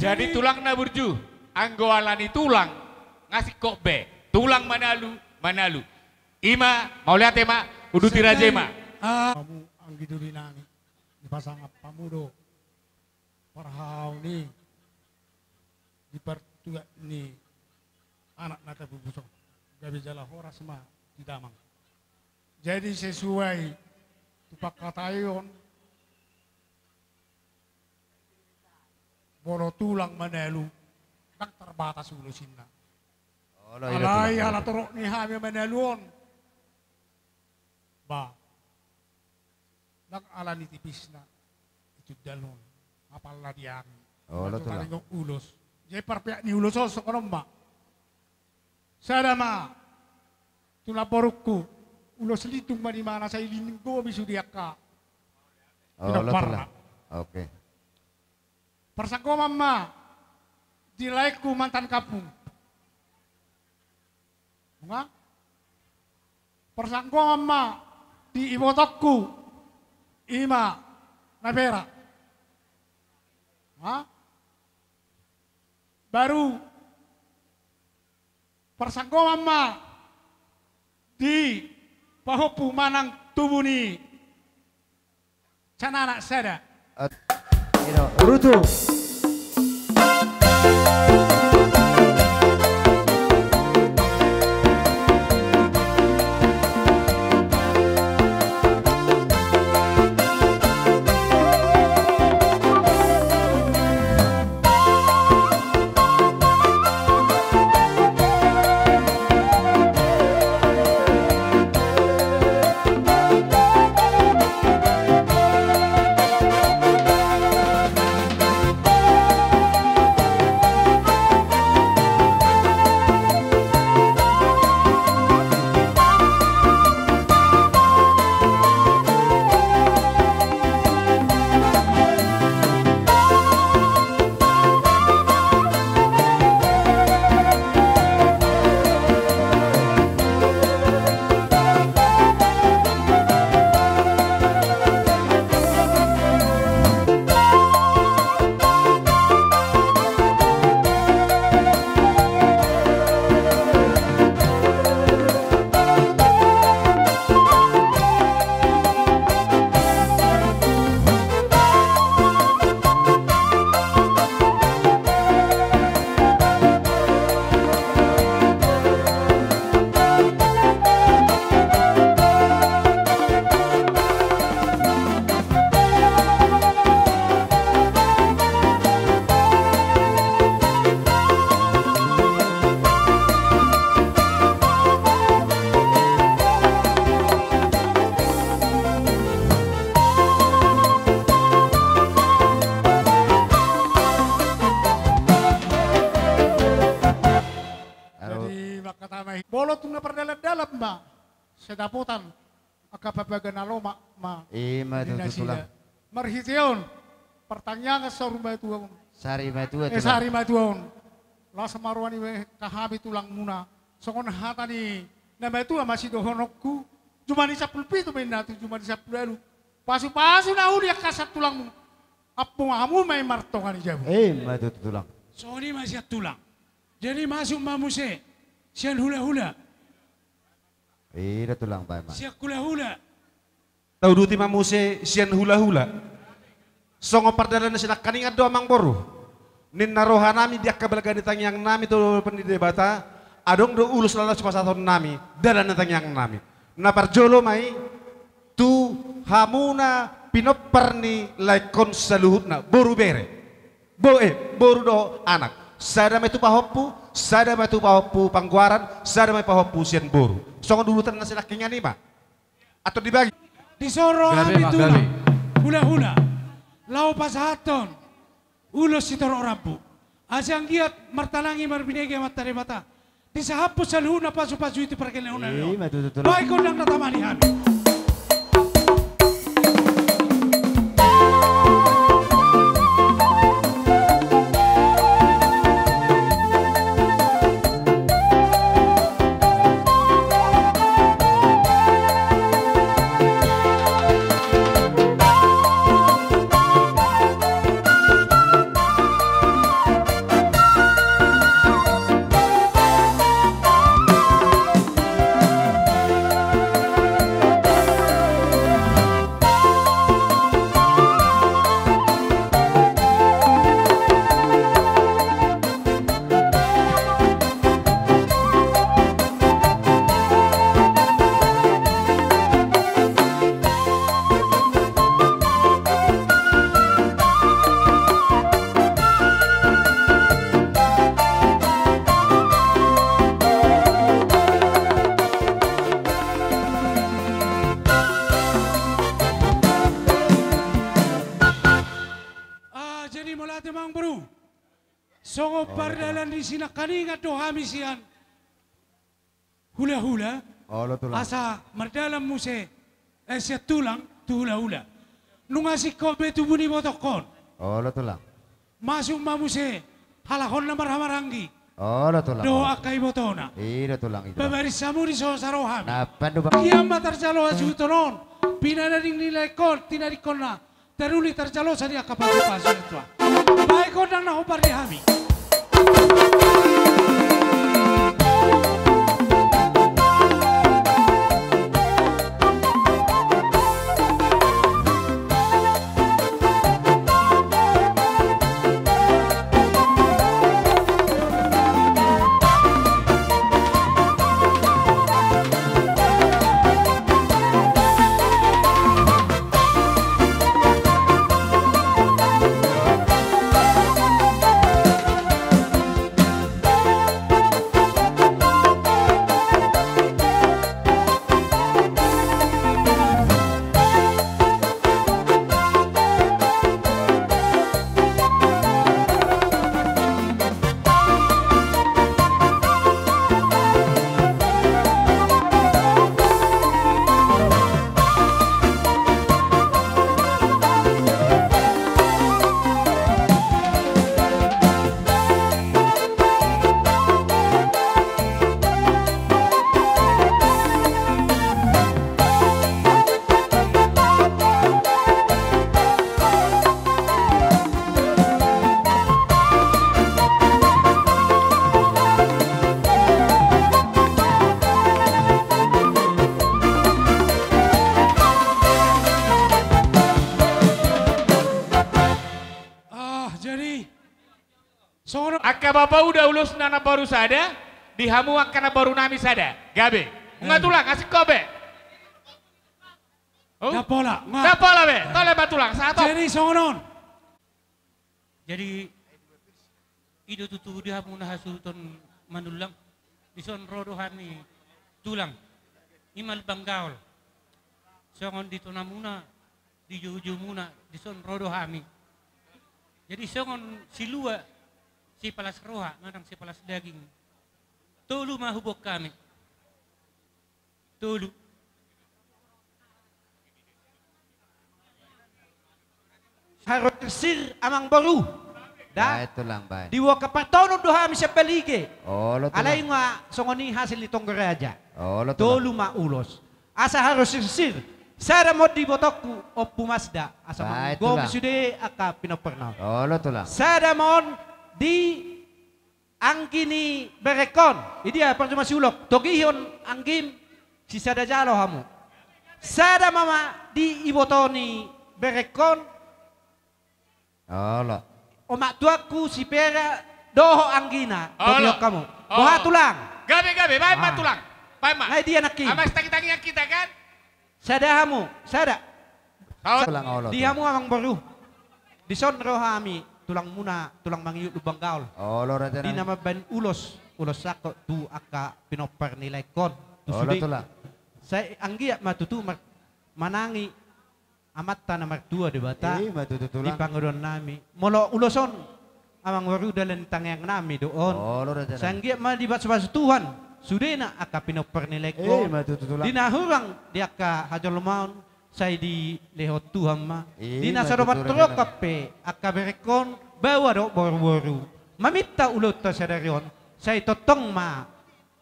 Jadi tulang na burju, anggo alani tulang, ngasih kok be, tulang manalu. Ima, mau lihat ya mak, udu tiraje mak. Kamu anggi duli nami, dipasang apa mudo, parhau ni, dipertuak ni, anak nata bubusok, gabi jala horas ma, di damang. Jadi sesuai, tupak katayon, boro tulang manelu, tak terbatas ulu sinna. Alay ala torok ni hami maneluon. Ba, nak ala ni tipis na, itu dalon, apal na diang. Oh, lo tulang. Ngong ulos. Jadi perpiak ni ulos so kono ma. Sada ma, tunaporukku, ulos litung ma di mana saya linggo bisu diaka. Oh, lo tulang. Oke. Persangko mama di laikku mantan kapung. Bunga? Persangko mama di ibotokku ima nabera. Ha? Baru persangko mama di pahopu manang tubuni canana seda. Urutu. ma sedaputan akapabagan aloma ma Ima tulang. Marhition pertanyaan sa rumah tuang. Sari matua tulang. Sari matuon. La samarwani we kahabi tulang muna. Sokon hata ni na matua masih dohonokku. Cuma di 10 pitu menatu cuma di 10 lalu. Pasu-pasu na uli kasat tulangmu. Apung amu may martongan ijabu. Matu tulang. So ini masih tulang. Jadi masuk mamuse. Sian hula-hula. Ida tulang Pak Emak. Sian hula-hula. Tahu duti mamuse sian hula-hula. Songo pardalan sila kaningat do amang boru. Nin naroha nami dia kabalaga ditang yang nami to pendidebata. Adong do ulus lalas pasaton nami dalan ditang yang nami. Na parjolo mai tu hamuna pinoparni laikon saluhutna boru bere. Boru do anak. Sada metu pahoppu, sada metu pahoppu pangguaran, sada metu pahoppu sian boru. Songo dulu tan sila kingan ima. Atau dibagi. Disoro kami tulang. Hula-hula. Lau pasahaton. Ulos sitoro rampu. Asyang giat martanangi marbinege matare mata. Disahapus saluna pasu-pasu itu perkeleuna. Baik kondang natamani hami. Songo pardalan di sina kaninga do hamisian hula-hula asa mardalam muse siya tulang tu hula-hula nungasi kobe tu buni botokon tulang masuk mamuse halahon na marhamaranggi tulang do akai botona tulang babaris samu di so saroham napan do kiamat terjalo asutonon pinadaring nilai kon tinarikon na teruli terjalo sari akapasu itu baik kodang na hopar di hami. Aka bapak udah ulus nana baru sada, dihamu akana baru nami sada, gabe. Nggak tulang, kasih kobe. Oh? Dapola, dapola be, tole batulang, satu. Jadi songonon. Jadi itu tutu dihamu nah sultan manulang, dison rodohani tulang, imal banggaul. Songon dito namuna, di juju muna, dison rodohami. Jadi songon silua. Si palas roha, ngadang si palas daging. Tulu mahubok kami. Tulu. Harus sir amang baru. Baik tulang baik. Diwa kapatono doha mi siya palige. Oh lo tulang. Alay nga songoni hasil itong geraja. Oh lo tulang. Tolu maulos. Asa harus sir. Sada mo di botokku o pumasda. Asa Baik, manggo tulang. sude aka pinapernal. Oh lo tulang. Sada mon di angkini berekon. Idia percuma sulok. Togihon anggim si sada jalo hamu. Sada mama di ibotoni berekon. Oh lo. O maktuaku si pera doho anggina. Togihon kamu. Boha tulang. Gabe, baik mak tulang. Baik mak. Nah dia naki. Amas tangi-tangi yang kita kan? Sada hamu, sada. Tulang Allah. Di hamu amang baru. Di son rohami tulang muna, tulang mangiut lubang gaul. Oh lo raja. Di nama ban ulos sako tu aka pinoper nilai kon. Tu Oh lo sudi. tulang. Saya anggia matutu manangi amat tanah mertua di bata. Matutu Di tulang. pangudon nami. Molo uloson amang baru dalam tangyang nami doon. Oh lo raja. Sanggia ma di batu Tuhan. Sudena aka pinoper nilai kon. Matutu tulang. Dinahurang di aka hajol maun saya di lehot Tuhan ma. Dina matutu sadobat raja. tro kape aka berekon bawa do boru-boru. Mamita ulot ta sadarion saya totong ma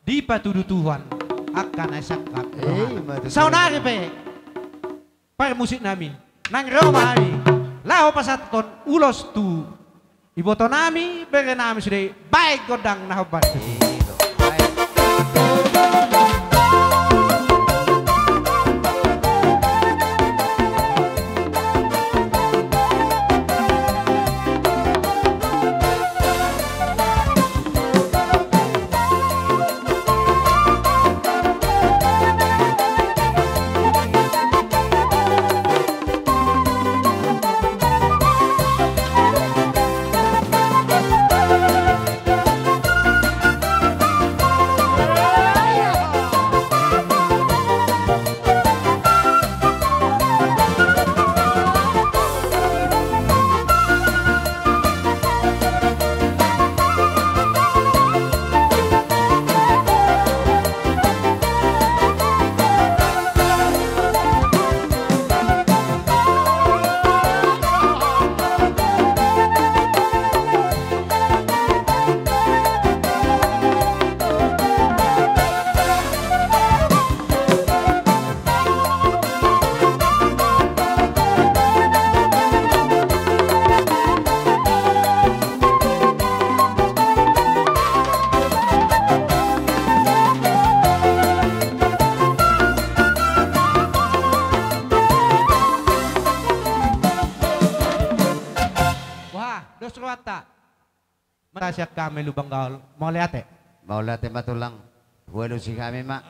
di patudu Tuhan akan asakap. matutu. Saunari pe. Par musik nami nang Roma ni. Laho pasaton ulos tu. Iboto nami bere nami sudah baik godang nahobat. Tasya kami lubang gaul. Mau lihat ya? Mau lihat ya matulang. Buat si kami mak.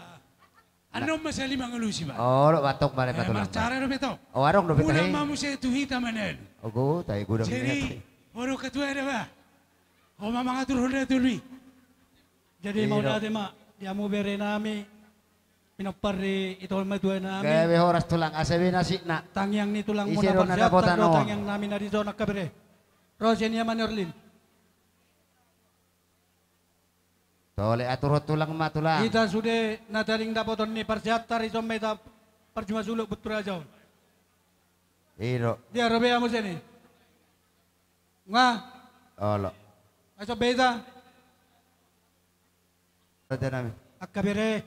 Ano masali mga lusi ba? Oh lo batok balik matulang. Marcara no beto. Oh warung do beto. Una mamu se tuhita manel. Oh go tayo gudang Jadi, oro katua ada ba? O mama ngatur honda tului. Jadi mau natin ma, dia mau bere nami, pinapari ito madua nami. Kaya horas tulang asabi na si na. Tangyang ni tulang muna Isiro na parsiyap, nabotan tagdo no. tangyang namin na dito nakabere. Rosenia Manerlin. Tole atur tulang matulang. Kita sudah nadaring dapoton ni parsiatar iso meta percuma suluk betul aja. Iro. Dia robe amo sini. Nga, Olo. aso beta Raja nami. akabere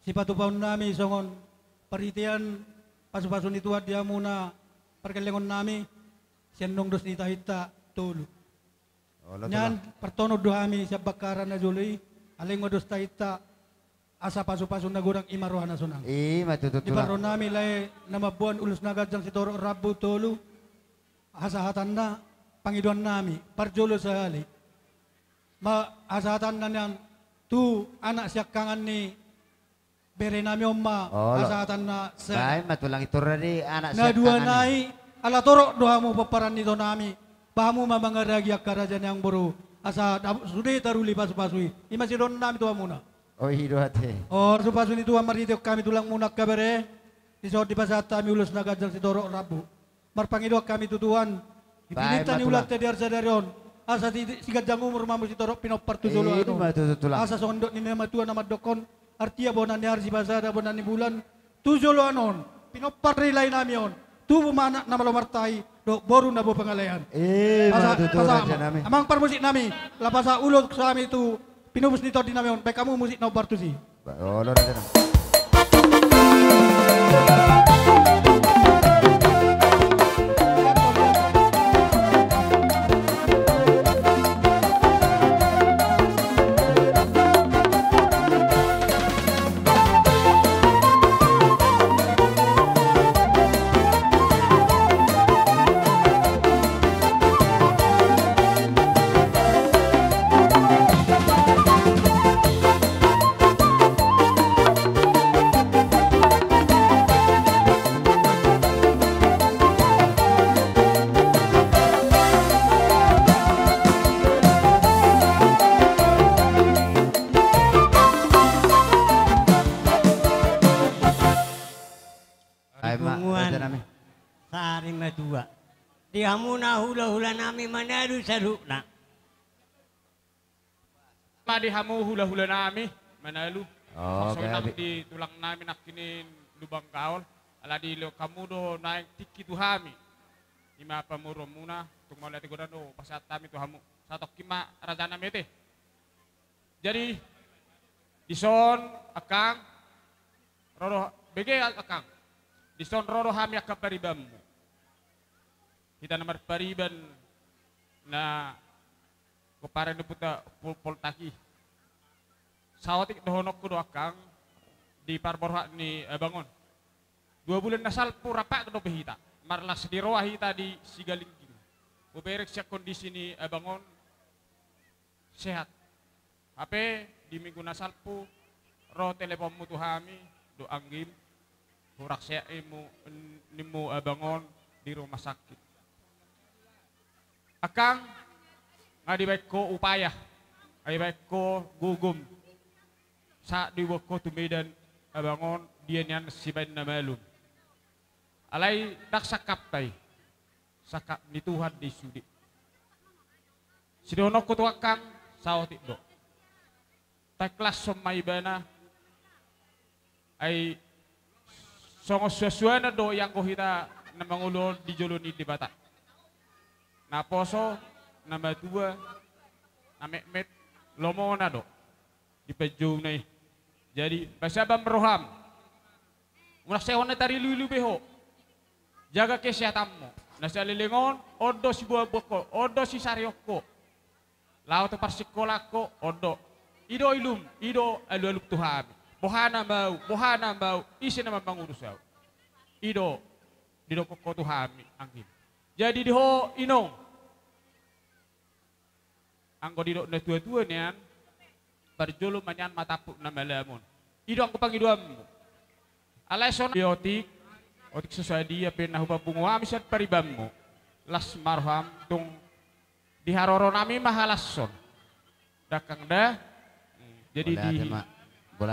si patupaun nami songon perhatian pasu-pasun itu dia muna perkelengon nami siandong dos nita hita tulu. Olo Nyan pertono dohami siap bakaran na juli aling dos tahita asa pasu-pasun na gurang imaruhan na sunang. Matutu Di tulang. baro nami lay namabuan ulus nagajang si Toro Rabu tolu asahatan na pangiduan nami parjolo sa hali asahatan na niyan tu anak siyak kangan ni bere nami omma Olo. asahatan na sa Baik matulang itu radi anak na siap dua tangan ni. nai ala toro doha mo paparan nito nami bahamu mamangaragi ak karajan yang baru asa sudah taruli pasu-pasui ima si don nami tuwa muna Oh hidup hati. or pasu ni tuwa marito kami tulang muna kabere isot di pasata mi ulus nagajal si Toro Rabu marpangido kami tutuan ipinitan ni ulat tadi arsa darion asa sigat jang umur mamu si Toro pinopar tu dulu Matutu tulang. asa sondok ni nama tuan nama dokon artia bonani arsi basada bonani bulan tujolo anon pinopar rilay namion tubo mana nama lo martai do boru na bo pangalayan Raja nami. amang par musik nami lapasa ulot kami itu pinubus nito di namion pe kamu musik no bartusi Oh, Raja nami. Saring madua. Dihamuna hula-hula nami manaru sarukna. Dihamu hula-hula nami manalu. Oh, nak di tulang nami nak kini lubang kaul. Ala di lo kamu do naik tiki tuhami. Ima pamuro muna tung mulai tigodan do pasat tami tuhamu. Satu kima raja nami teh. Jadi dison akang roro bege akang. Dison roro hami akang paribamu. Kita nomor pariban na kuparan do puta poltaki. Sawatik dohonok ko do akang di parborha ni bangon. 2 bulan nasal pura pak do behita. Marlas di roa hita di Sigalingking. Buberek siya kondisi ni bangon sehat. HP di minggu nasal pu ro telepon mu tuhami do anggim. Hurak siya nimu bangon di rumah sakit. Akang ngadibaik ko upaya, ngadibaik ko gugum. Sa diwak ko tumidan abangon dia niyan siban na malum. Alay naksakap tay, sakap ni Tuhan di sudi. Sidonok ko tuwakang sawati do. Taklas somay bana ay songos suasana do yang ko hita na mangulo di jolo ni di bata. Na poso, na madua, na mekmet, lomo na do. Di pejong na Jadi, pasabam roham. Muna sewan na tari lulu beho. Jaga kesehatanmu. Nasa lilingon, odo si buah boko, odo si sarioko. Lau te parsikola ko, odo. Ido ilum, ido alu-alu Tuhan. Bohana mau, isi nama mangurusau. Ido, dido koko Tuhan, angin. Jadi diho inong. Angko didok na tua-tua niyan, parjolo manyan matapuk na malamun. Ido angko pangiduamu. Alason biotik, otik sesuai dia penahubang bunga misat paribammu. Las marham tung diharoro nami mahalason. Dakang dah, jadi di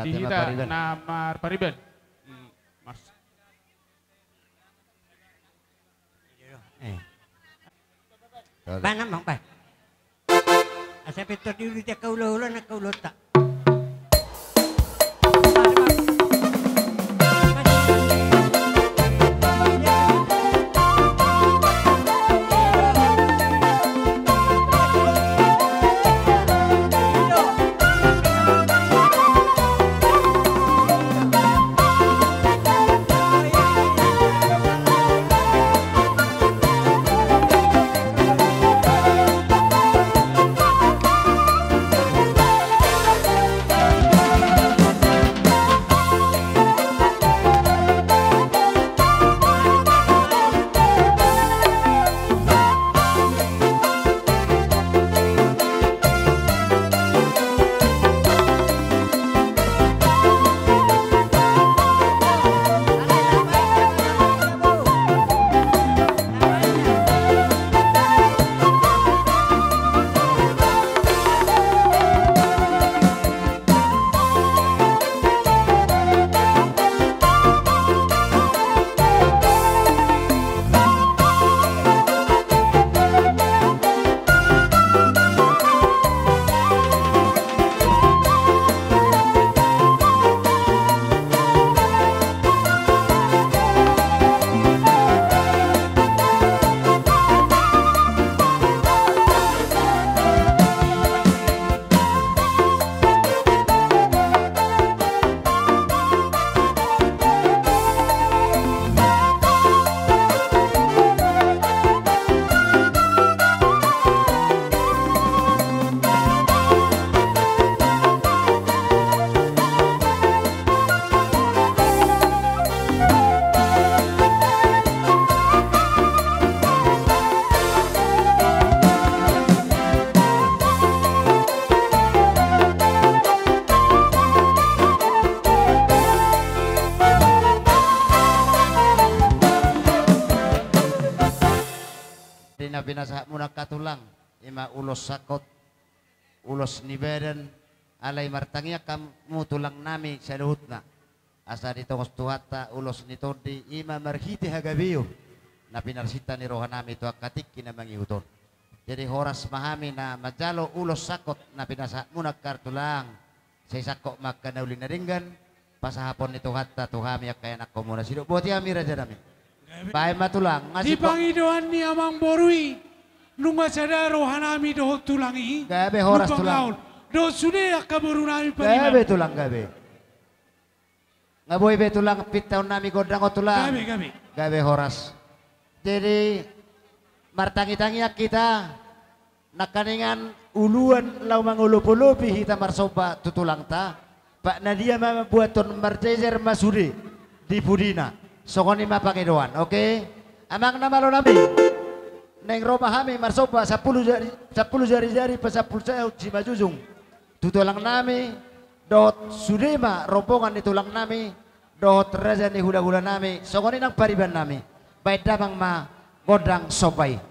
hita nama pariban. Mas. Mana mang pak? Asa petor di ulit ka ulo-ulo na kaulot ta. pinasa munak katulang ima ulos sakot ulos ni beden alay martangnya kamu tulang nami saluhutna asa ditongos tuhata ulos ni todi ima marhiti hagabiyo na pinarsita ni rohanami tu akatik kina mangihuton jadi horas mahami na majalo ulos sakot na pinasa munak kartulang say sakok maka nauli na ringgan pasahapon ni tuhata tuhami kaya nakomuna sido buat yami raja nami bae matulang di pangidoan ni amang borui nunga sada rohanami do tulangi gabe horas tulang do sude akaboru nami gabe tulang gabe ngaboy be tulang pitaw nami godang o tulang gabe horas jadi martangi-tangi kita nakaningan uluan lau mangulup-ulupi hita marsoba tutulang ta Pak Nadia membuaton marjejer masuri di Budina sokoni mapangidoan oke amang nama lo nabi neng Roma hami marsoba 10 jari pasapul saya si majujung tutulang nami dot sudema rombongan di tulang nami dot raja ni hula-hula nami sokoni nang pariban nami baik damang ma godang sopai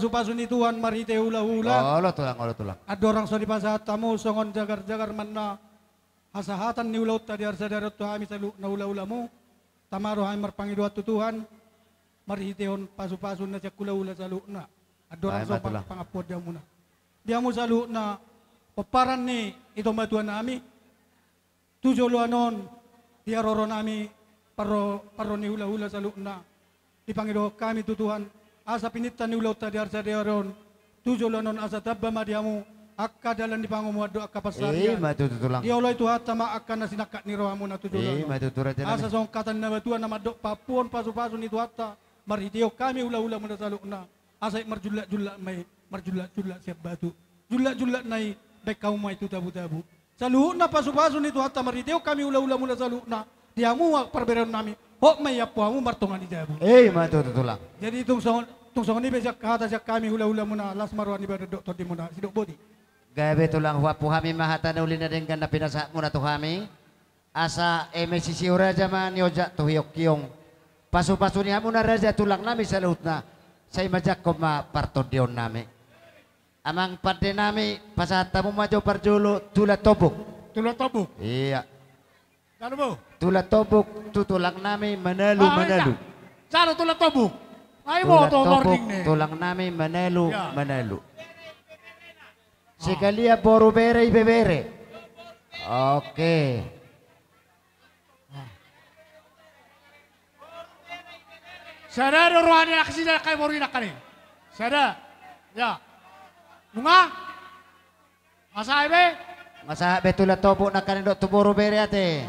pasu-pasu ni Tuhan marite hula-hula. Olo tulang. Adorang so di pasat tamu songon jagar-jagar manna. Hasahatan ni ulaut tadi arsa darat Tuhan misalu na hula-hula mo. Tamaro hay marpangidua tu Tuhan. Mariteon pasu-pasu na siya kula-hula sa na. Adorang so pangapod dia muna. Dia mo salu na paparan ni itong batuan nami. Tujolo anon diaroro nami paro ni hula-hula sa na. Di Panginoon kami tutuhan asa pinitan ni ulaw tadi arsa diaron tujolo anon asa tabba madiamu akka dalan di pangomu ado akka pasarian. Matutulang. Dia olay tuhat tama akan nasinakat ni rohamu na tujolo anon. Matuturat yan. Asa song katan na batuan na madok papuan pasu-pasu ni tuhatta marhiteo kami hula-hula muna sa na. Asa marjula-jula may marjula-jula siap batu. Jula-jula nai baik kau mai tu tabu-tabu. Salu na pasu-pasu ni tuhatta marhiteo kami hula-hula muna sa na. Diamu perberan nami. Hok may apuamu martongan di jabu. Matutulang. Jadi tung songon ni besok kata jak kami hula-hula muna las maruan ni pada doktor di muna sidok bodi. Gabe tulang wapu kami mahatan ulin na dengan na pinasak muna to kami. Asa emesisi uraja man yojak tuhiyok kiyong. Pasu-pasu niya muna raja tulang nami sa laut na. Say majak ko ma partodion nami. Amang pade nami pasata mo majo parjulo tulat tobok. Tulat tobok? Iya. Ano mo? Tulat tobok tutulang nami menalu. Sano tulat tobok? Ay mo to morning ni. Tulang nami menalu. Sekalia boru bere bebere. Oke. Sada ruani aksida kay boru na kani. Sada. Ya. Nunga? Masa betul topo na kanindot tuboro bere ate.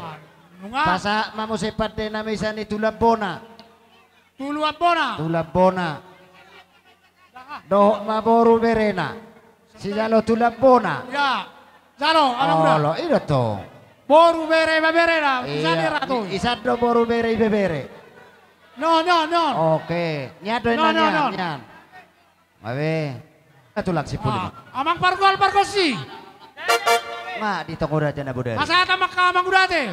Nunga? Pasa mamusipat de na misa ni tulabona. Tulabona. Doh maboru berena. Si jalo tulabona. Ya. Jalo, anak muda. Olo, ilo to. Boru bere na. Bisa dirato. Isado boru bere bebere. No. Oke. Nyado nyan. Mabe. Tulak si puli. Amang pargol si. Ma di toko raja na budari. Masa tamak ka amang udate.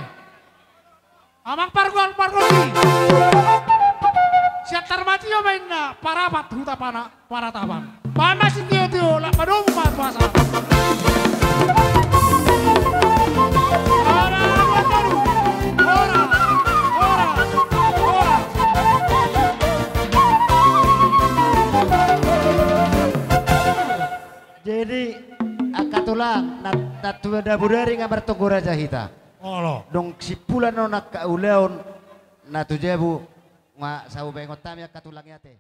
Amang pargol si. Siya tarmatiyo main na parapat huta para taban. Pamas tiyo la padong matuasa. Jadi akatulang natuda budari nga bertunggu raja hita. Dong sipulan no nak kauleon natujebu nga sa ubay ngotami akatulang yate.